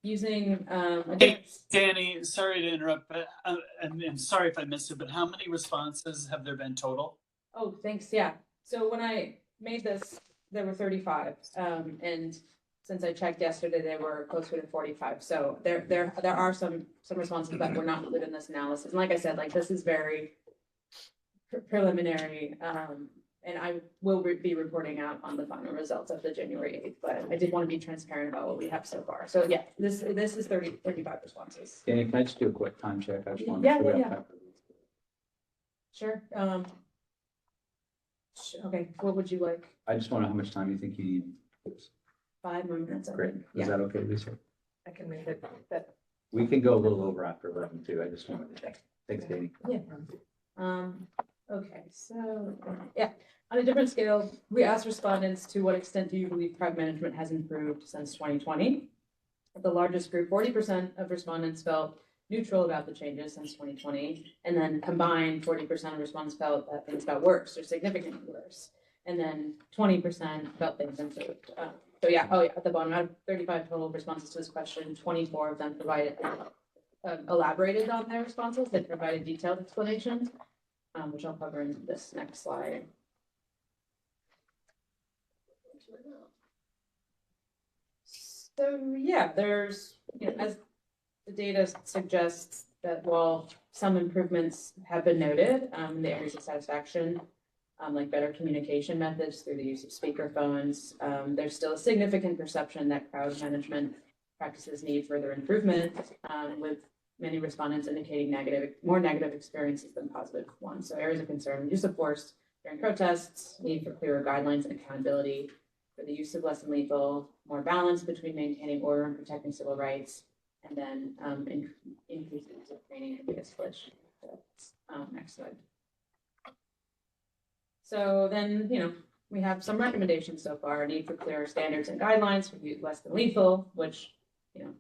S5: using,
S7: Hey, Danny, sorry to interrupt, but I'm sorry if I missed it, but how many responses have there been total?
S5: oh, thanks, yeah. So when I made this, there were 35, and since I checked yesterday, they were closer to 45. So there are some responses that were not included in this analysis. And like I said, like this is very preliminary, and I will be reporting out on the final results of the January 8th, but I did want to be transparent about what we have so far. So yeah, this is 35 responses.
S1: Danny, can I just do a quick time check? I just want to.
S5: Yeah,
S1: make sure we
S5: yeah,
S1: have
S5: yeah.
S1: time for this.
S5: Sure. Okay, what would you like?
S1: I just want to know how much time you think you need.
S5: 5 more minutes. I
S1: Great.
S5: think.
S1: Is that okay, Lisa?
S16: I can make it, that,
S1: We can go a little over after 11 too. I just wanted to check. Thanks, Danny.
S5: Yeah. Okay, so, yeah, on a different scale, we asked respondents to what extent do you believe crowd management has improved since 2020? The largest group, 40% of respondents felt neutral about the changes since 2020, and then combined, 40% of respondents felt that things got worse or significantly worse, and then 20% felt things improved. So yeah, oh yeah, at the bottom, out of 35 total responses to this question, 24 of them provided elaborated on their responses. They provided detailed explanations, which I'll cover in this next slide. So yeah, there's, you know, as the data suggests that while some improvements have been noted in the areas of satisfaction, like better communication methods through the use of speakerphones, there's still a significant perception that crowd management practices need further improvement, with many respondents indicating more negative experiences than positive ones. So areas of concern: use of force during protests, need for clearer guidelines and accountability for the use of less than lethal, more balance between maintaining order and protecting civil rights, and then increased use of training and de-escalation. Next slide. So then, you know, we have some recommendations so far: a need for clearer standards and guidelines for use less than lethal, which, you know,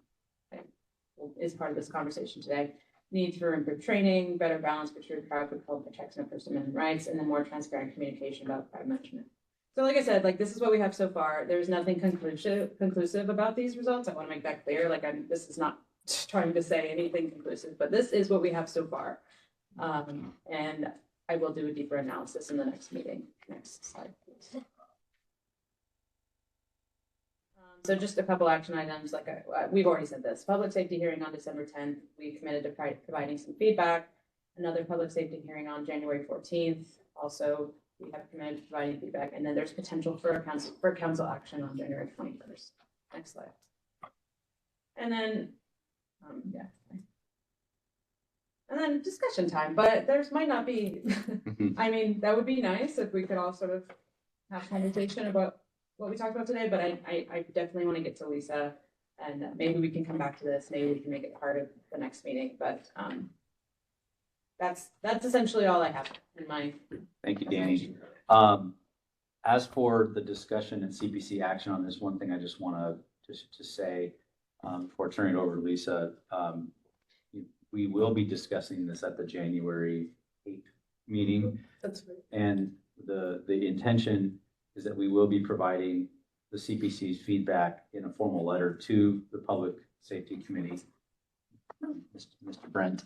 S5: is part of this conversation today. Need for improved training, better balance between crowd control, protection of First Amendment rights, and then more transparent communication about crowd management. So like I said, like this is what we have so far. There's nothing conclusive about these results. I want to make that clear. Like this is not trying to say anything conclusive, but this is what we have so far. And I will do a deeper analysis in the next meeting. Next slide, please. So just a couple action items, like we've already said this. Public safety hearing on December 10th. We committed to providing some feedback. Another public safety hearing on January 14th. Also, we have committed to providing feedback. And then there's potential for council action on January 21st. Next slide. And then, yeah. And then discussion time, but there's might not be, I mean, that would be nice if we could all sort of have conversation about what we talked about today, but I definitely want to get to Lisa, and maybe we can come back to this. Maybe we can make it part of the next meeting, but that's essentially all I have in my.
S1: Thank you, Danny. As for the discussion and CPC action on this, one thing I just want to say before turning it over to Lisa, we will be discussing this at the January 8th meeting.
S16: that's great.
S1: And the intention is that we will be providing the CPC's feedback in a formal letter to the Public Safety Committee, Mr. Brent,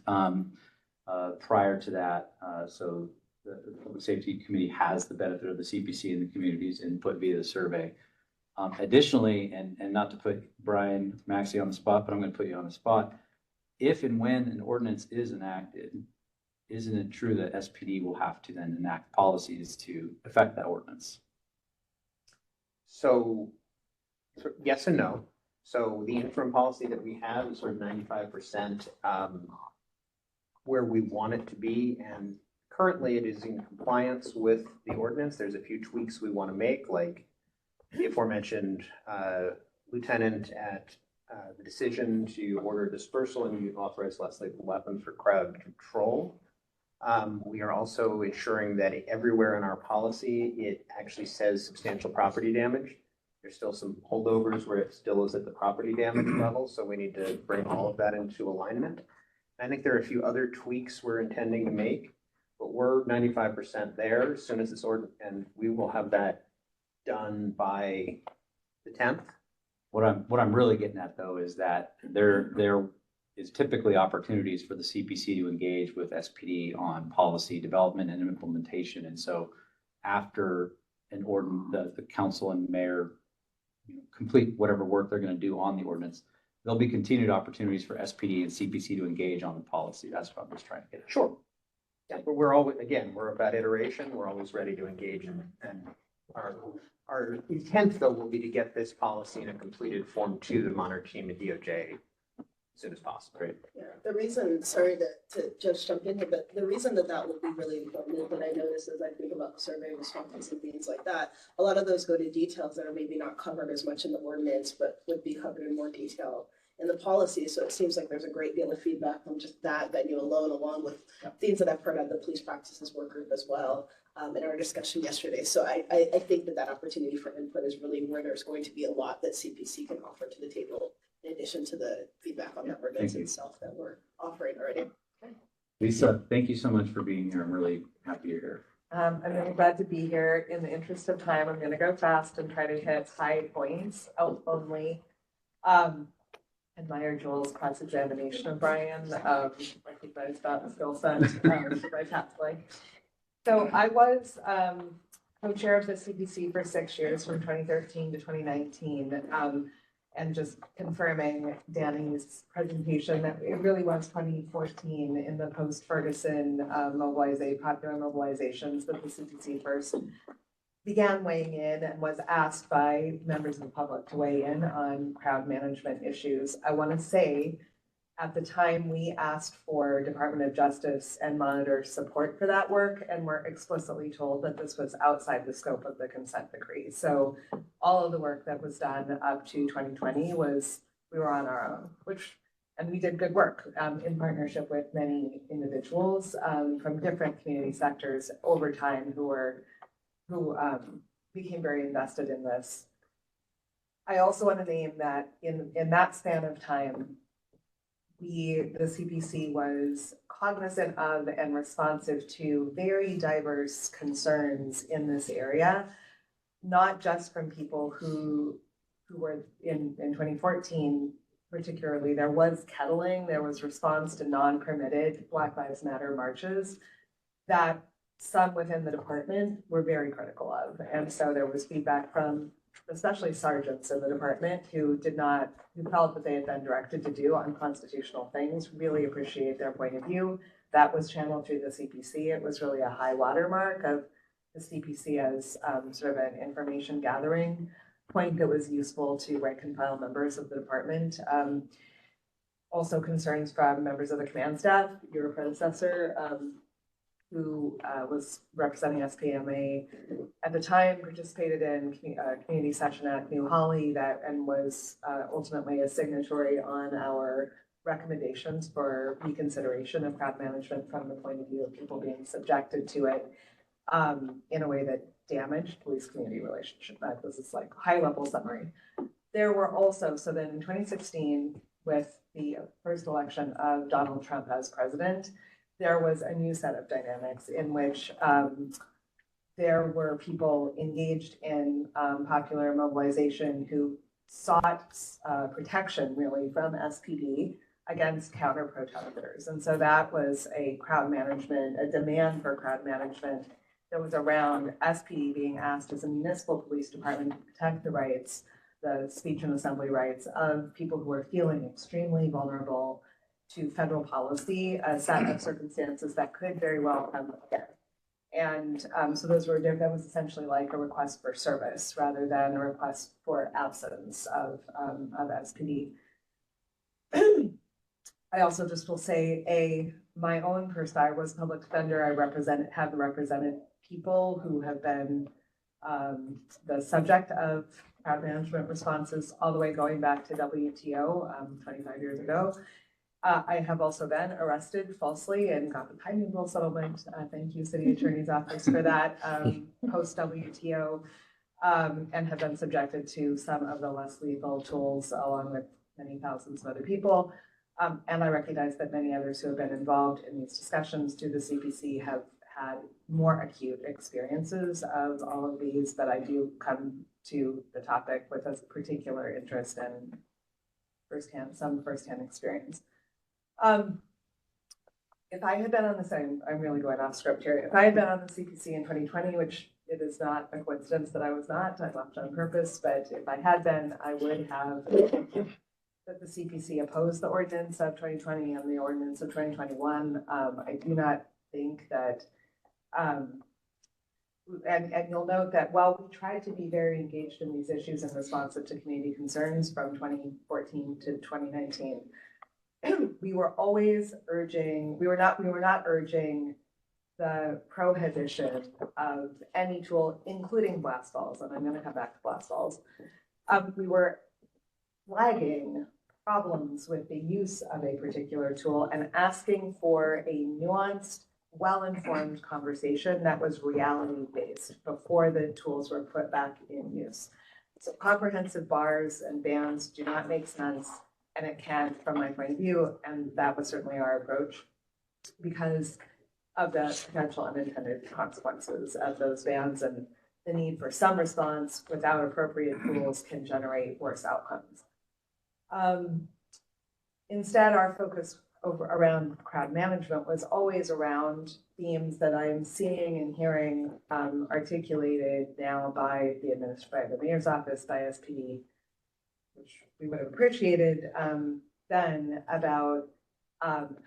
S1: prior to that. So the Public Safety Committee has the benefit of the CPC and the community's input via the survey. Additionally, and not to put Brian Maxey on the spot, but I'm going to put you on the spot. If and when an ordinance is enacted, isn't it true that SPD will have to then enact policies to affect that ordinance?
S8: So yes and no. So the interim policy that we have is sort of 95% where we want it to be. And currently it is in compliance with the ordinance. There's a few tweaks we want to make, like the aforementioned lieutenant at the decision to order dispersal and authorize less lethal weapons for crowd control. We are also ensuring that everywhere in our policy, it actually says substantial property damage. There's still some holdovers where it still is at the property damage level, so we need to bring all of that into alignment. I think there are a few other tweaks we're intending to make, but we're 95% there as soon as this ordinance, and we will have that done by the 10th.
S1: What I'm really getting at though is that there is typically opportunities for the CPC to engage with SPD on policy development and implementation. And so after the council and mayor complete whatever work they're going to do on the ordinance, there'll be continued opportunities for SPD and CPC to engage on the policy. That's what I'm just trying to get at.
S8: Sure. Yeah, but we're always, again, we're about iteration. We're always ready to engage and our intent though will be to get this policy in a completed form to the Monarch team at DOJ as soon as possible.
S1: Great.
S4: Yeah, the reason, sorry to just jump in here, but the reason that that will be really important that I notice as I think about survey responses and things like that, a lot of those go to details that are maybe not covered as much in the ordinance, but would be covered in more detail in the policy. So it seems like there's a great deal of feedback from just that venue alone, along with things that I've heard of the police practices work group as well in our discussion yesterday. So I think that opportunity for input is really where there's going to be a lot that CPC can offer to the table, in addition to the feedback on the ordinance itself that we're offering already.
S1: Lisa, thank you so much for being here. I'm really happy you're here.
S16: I'm really glad to be here. In the interest of time, I'm gonna go fast and try to hit high points only. Admire Joel's cross-examination of Brian, recognize that skill set, by tactfully. So I was, co-chair of the CPC for 6 years, from 2013 to 2019. And just confirming Danny's presentation that it really was 2014 in the post-Ferguson popular mobilizations that the CPC first began weighing in and was asked by members of the public to weigh in on crowd management issues. I want to say at the time we asked for Department of Justice and Monitor support for that work and were explicitly told that this was outside the scope of the consent decree. So all of the work that was done up to 2020 we were on our own, and we did good work in partnership with many individuals from different community sectors over time who became very invested in this. I also want to name that in that span of time, the CPC was cognizant of and responsive to very diverse concerns in this area, not just from people who were in 2014, particularly, there was kettling, there was response to non-permitted Black Lives Matter marches that some within the department were very critical of. And so there was feedback from especially sergeants in the department who felt that they had been directed to do unconstitutional things, really appreciate their point of view. That was channeled through the CPC. It was really a high watermark of the CPC as sort of an information gathering point that was useful to rank and file members of the department. Also concerns from members of the command staff, your predecessor, who was representing SPMA at the time, participated in a community session at New Holly and was ultimately a signatory on our recommendations for reconsideration of crowd management from the point of view of people being subjected to it in a way that damaged police-community relationship. That was this high-level summary. There were also, so then in 2016, with the first election of Donald Trump as president, there was a new set of dynamics in which there were people engaged in popular mobilization who sought protection really from SPD against counter protesters. And so that was a demand for crowd management that was around SPD being asked as a municipal police department to protect the speech and assembly rights of people who are feeling extremely vulnerable to federal policy, a set of circumstances that could very well come again. And so that was essentially like a request for service rather than a request for absence of SPD. I also just will say my own person, I was public defender. I have represented people who have been the subject of crowd management responses all the way going back to WTO 25 years ago. I have also been arrested falsely and got the timing bill settlement. Thank you, City Attorney's Office, for that post WTO, and have been subjected to some of the less lethal tools along with many thousands of other people. And I recognize that many others who have been involved in these discussions through the CPC have had more acute experiences of all of these, but I do come to the topic with a particular interest and some firsthand experience. If I had been on the I'm really going off script here. If I had been on the CPC in 2020, which it is not a coincidence that I was not, I left on purpose, but if I had been, I would have that the CPC opposed the ordinance of 2020 and the ordinance of 2021. I do not think that, and you'll note that while we tried to be very engaged in these issues and responsive to community concerns from 2014 to 2019, we were always urging, we were not urging the prohibition of any tool, including blast balls, and I'm going to come back to blast balls. We were flagging problems with the use of a particular tool and asking for a nuanced, well-informed conversation that was reality-based before the tools were put back in use. So comprehensive bars and bans do not make sense, and it can't from my point of view, and that was certainly our approach because of the potential unintended consequences of those bans, and the need for some response without appropriate tools can generate worse outcomes. Instead, our focus around crowd management was always around themes that I'm seeing and hearing articulated now by the mayor's office, by SPD, which we would have appreciated then, about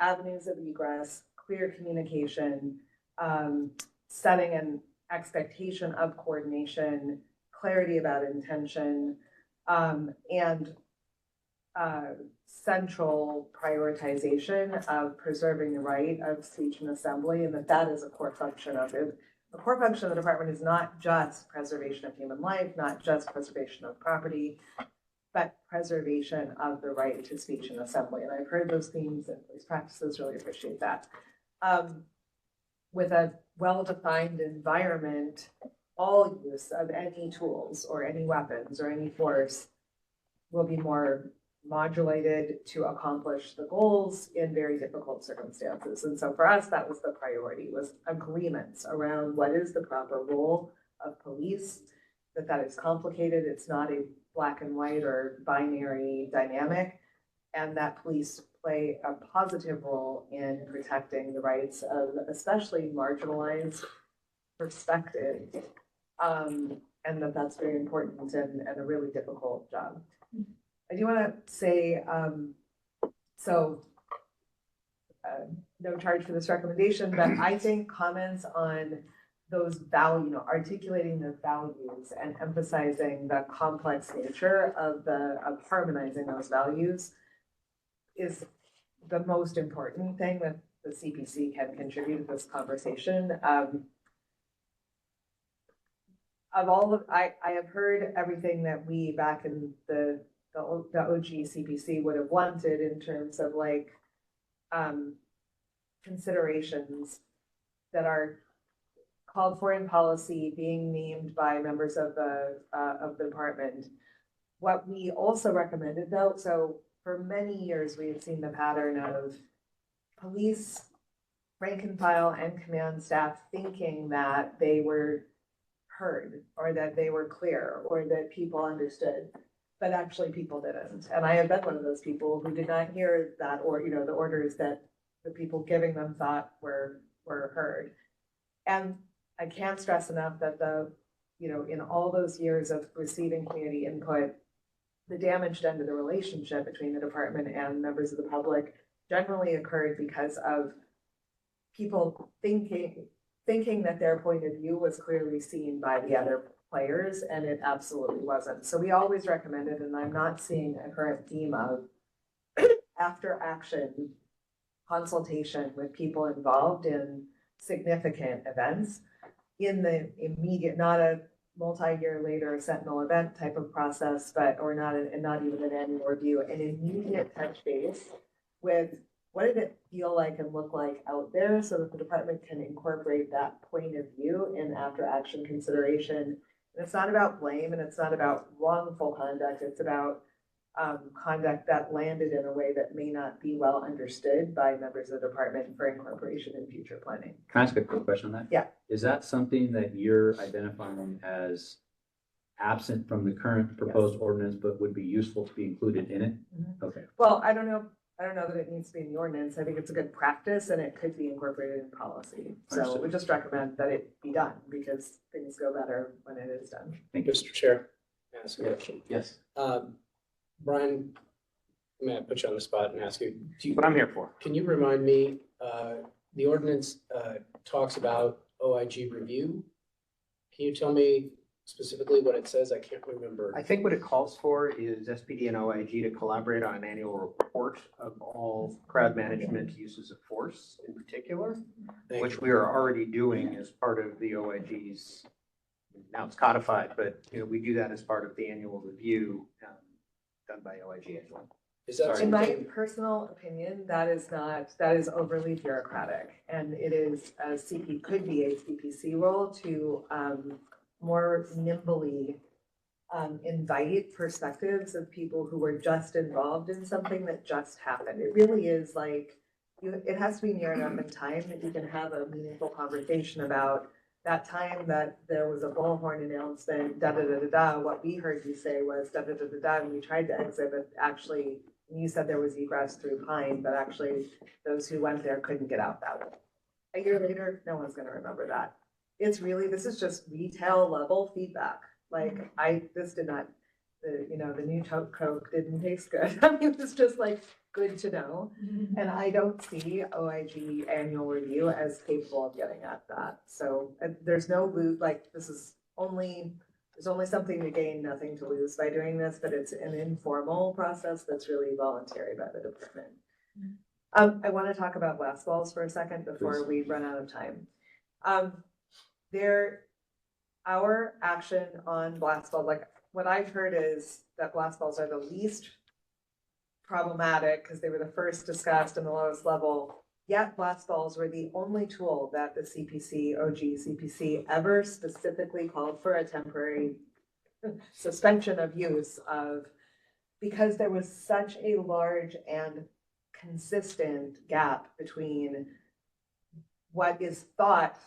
S16: avenues of egress, clear communication, setting an expectation of coordination, clarity about intention, and central prioritization of preserving the right of speech and assembly, and that is a core function of it. The core function of the department is not just preservation of human life, not just preservation of property, but preservation of the right to speech and assembly. And I've heard those themes and those practices, really appreciate that. With a well-defined environment, all use of any tools or any weapons or any force will be more modulated to accomplish the goals in very difficult circumstances. And so for us, that was the priority, was agreements around what is the proper role of police, that is complicated. It's not a black and white or binary dynamic, and that police play a positive role in protecting the rights of especially marginalized perspectives, and that's very important and a really difficult job. I do want to say, no charge for this recommendation, but I think comments on those values, articulating the values and emphasizing the complex nature of harmonizing those values is the most important thing that the CPC can contribute to this conversation. I have heard everything that we back in the OG CPC would have wanted in terms of considerations that are called for in policy, being named by members of the department. What we also recommended though, so for many years we have seen the pattern of police, rank and file and command staff thinking that they were heard or that they were clear or that people understood, but actually people didn't. And I have been one of those people who did not hear that, or the orders that the people giving them thought were heard. And I can't stress enough that in all those years of receiving community input, the damage done to the relationship between the department and members of the public generally occurred because of people thinking that their point of view was clearly seen by the other players, and it absolutely wasn't. So we always recommended, and I'm not seeing a current theme of after action consultation with people involved in significant events in the immediate, not a multi-year later sentinel event type of process, but not even an annual review, an immediate touch base with what did it feel like and look like out there, so that the department can incorporate that point of view in after action consideration. And it's not about blame and it's not about wrongful conduct. It's about conduct that landed in a way that may not be well understood by members of the department for incorporation in future planning.
S1: Can I ask a quick question on that?
S16: Yeah.
S1: Is that something that you're identifying as absent from the current proposed ordinance, but would be useful to be included in it?
S16: Mhm.
S1: Okay.
S16: Well, I don't know that it needs to be in the ordinance. I think it's a good practice and it could be incorporated in policy. So
S1: Understood.
S16: we just recommend that it be done because things go better when it is done.
S1: Thank you.
S13: Mr. Chair, may I ask a question?
S1: Yes.
S13: Brian, may I put you on the spot and ask you?
S8: What I'm here for.
S13: Can you remind me, the ordinance talks about OIG review? Can you tell me specifically what it says? I can't remember.
S8: I think what it calls for is SPD and OIG to collaborate on an annual report of all crowd management uses of force in particular, which we are already doing as part of the OIG's, now it's codified, but we do that as part of the annual review done by OIG as well.
S13: Is that
S16: In my
S13: something?
S16: personal opinion, that is overly bureaucratic. And it is, could be a CPC role to more nimbly invite perspectives of people who were just involved in something that just happened. It really is like, it has to be near enough in time that you can have a meaningful conversation about that time that there was a bullhorn announcement, da da da da da. What we heard you say was da da da da da, and we tried to exit, but actually, you said there was egress through Pine, but actually, those who went there couldn't get out that way. A year later, no one's gonna remember that. It's really, this is just retail level feedback. Like, this did not, the new Coke didn't taste good. I mean, it's just like, good to know. And I don't see OIG annual review as capable of getting at that. So there's no loot, like, there's only something to gain, nothing to lose by doing this, but it's an informal process that's really voluntary by the department. I want to talk about blast balls for a second before we run out of time. Our action on blast balls, like what I've heard is that blast balls are the least problematic because they were the first discussed and the lowest level. Yet blast balls were the only tool that the CPC ever specifically called for a temporary suspension of use of, because there was such a large and consistent gap between what is thought,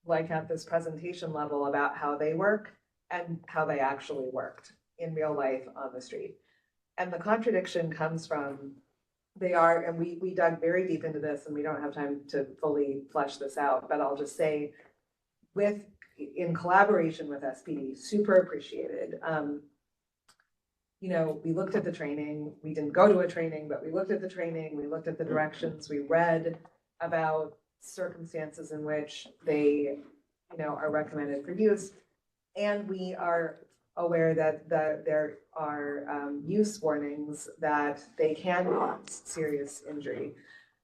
S16: like at this presentation level, about how they work and how they actually worked in real life on the street. And the contradiction comes from, and we dug very deep into this and we don't have time to fully flesh this out, but I'll just say, in collaboration with SPD, super appreciated. We looked at the training, we didn't go to a training, but we looked at the training, we looked at the directions, we read about circumstances in which they, are recommended for use. And we are aware that there are use warnings that they can cause serious injury.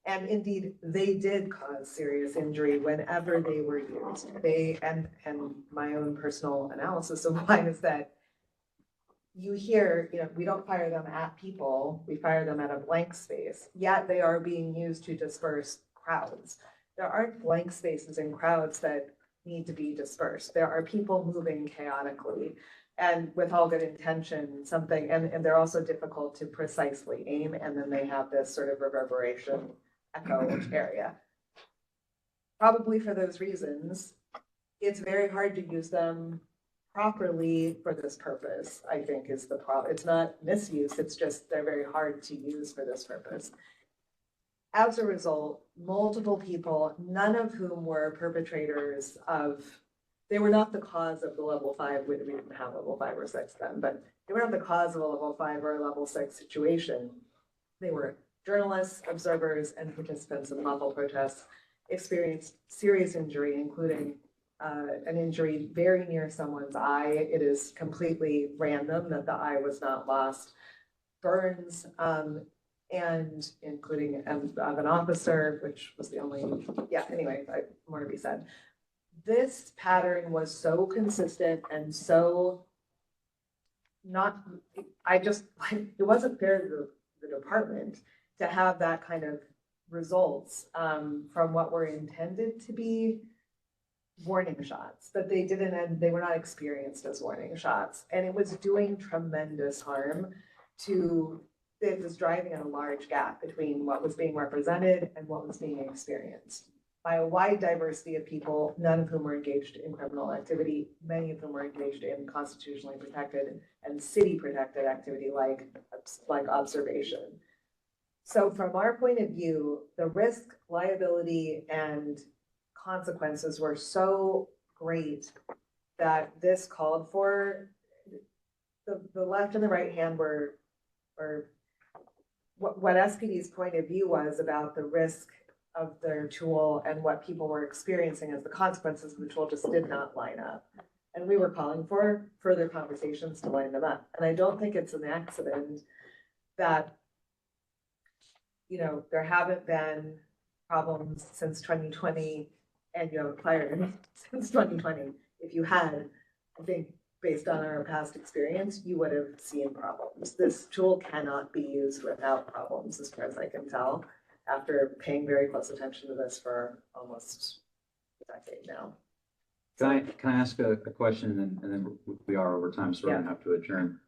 S16: And indeed, they did cause serious injury whenever they were used. And my own personal analysis of why is that you hear, we don't fire them at people, we fire them at a blank space, yet they are being used to disperse crowds. There aren't blank spaces in crowds that need to be dispersed. There are people moving chaotically and with all good intention, and they're also difficult to precisely aim, and then they have this sort of reverberation echo area. Probably for those reasons, it's very hard to use them properly for this purpose, I think is the problem. It's not misuse, it's just they're very hard to use for this purpose. As a result, multiple people, none of whom were perpetrators they were not the cause of the level 5, we didn't have level 5 or 6 then, but they were not the cause of a level 5 or a level 6 situation. They were journalists, observers, and participants in lawful protests, experienced serious injury, including an injury very near someone's eye. It is completely random that the eye was not lost. Burns, and including of an officer, which was the only, anyway, more to be said. This pattern was so consistent and so it wasn't fair to the department to have that kind of results from what were intended to be warning shots, but they didn't, and they were not experienced as warning shots. And it was doing tremendous harm it was driving a large gap between what was being represented and what was being experienced. by a wide diversity of people, none of whom were engaged in criminal activity, many of whom were engaged in constitutionally protected and city protected activity like observation. So from our point of view, the risk, liability, and consequences were so great that this called for the left and the right hand were what SPD's point of view was about the risk of their tool and what people were experiencing as the consequences of the tool just did not line up. And we were calling for further conversations to line them up. And I don't think it's an accident that, you know, there haven't been problems since 2020 and you haven't fired since 2020. If you had, I think based on our past experience, you would have seen problems. This tool cannot be used without problems, as far as I can tell, after paying very close attention to this for almost a decade now.
S1: Can I ask a question, and then we are over time, so we're gonna have to adjourn.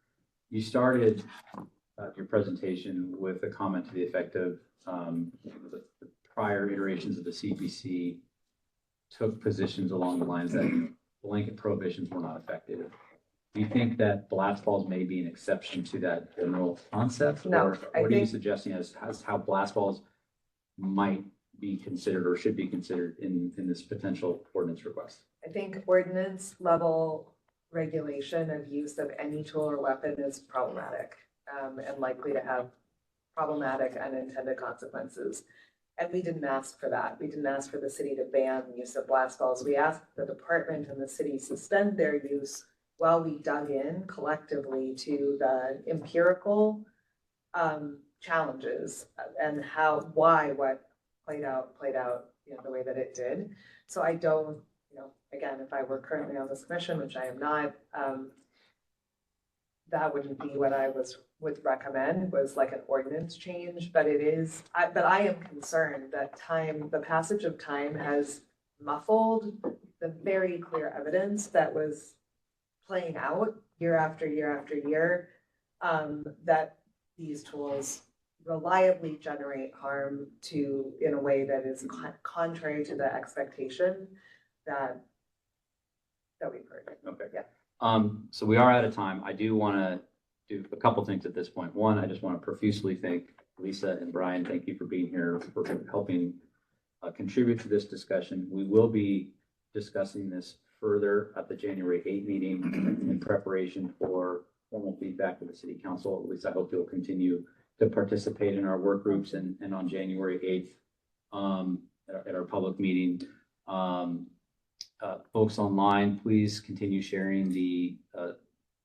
S1: You started your presentation with a comment to the effect of the prior iterations of the CPC took positions along the lines that blanket prohibitions were not effective. Do you think that blast balls may be an exception to that general concept?
S16: No,
S1: Or what are you suggesting as how blast balls might be considered or should be considered in this potential ordinance request?
S16: I think ordinance level regulation of use of any tool or weapon is problematic and likely to have problematic unintended consequences. And we didn't ask for that. We didn't ask for the city to ban the use of blast balls. We asked the department and the city suspend their use while we dug in collectively to the empirical challenges and what played out, you know, the way that it did. So I don't, you know, again, if I were currently on this commission, which I am not, that wouldn't be what I would recommend, was like an ordinance change, but it is, but I am concerned that the passage of time has muffled the very clear evidence that was playing out year after year after year, that these tools reliably generate harm in a way that is contrary to the expectation that we've heard.
S1: Okay.
S16: Yeah.
S1: So we are out of time. I do want to do a couple things at this point. One, I just want to profusely thank Lisa and Brian. Thank you for being here, for helping contribute to this discussion. We will be discussing this further at the January 8th meeting in preparation for formal feedback to the city council. At least I hope you'll continue to participate in our work groups and on January 8th at our public meeting. Folks online, please continue sharing the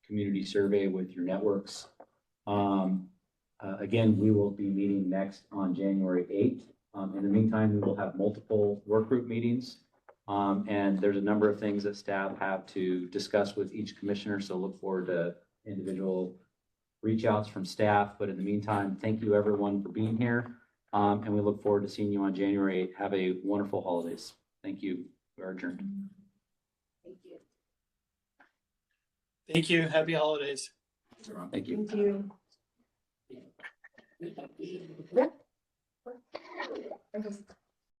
S1: community survey with your networks. Again, we will be meeting next on January 8th. In the meantime, we will have multiple work group meetings. And there's a number of things that staff have to discuss with each commissioner. So look forward to individual reach outs from staff. But in the meantime, thank you everyone for being here. And we look forward to seeing you on January 8th. Have a wonderful holidays. Thank you. We are adjourned.
S4: Thank you.
S7: Thank you. Happy holidays.
S1: Thank you.
S16: Thank you. Yeah.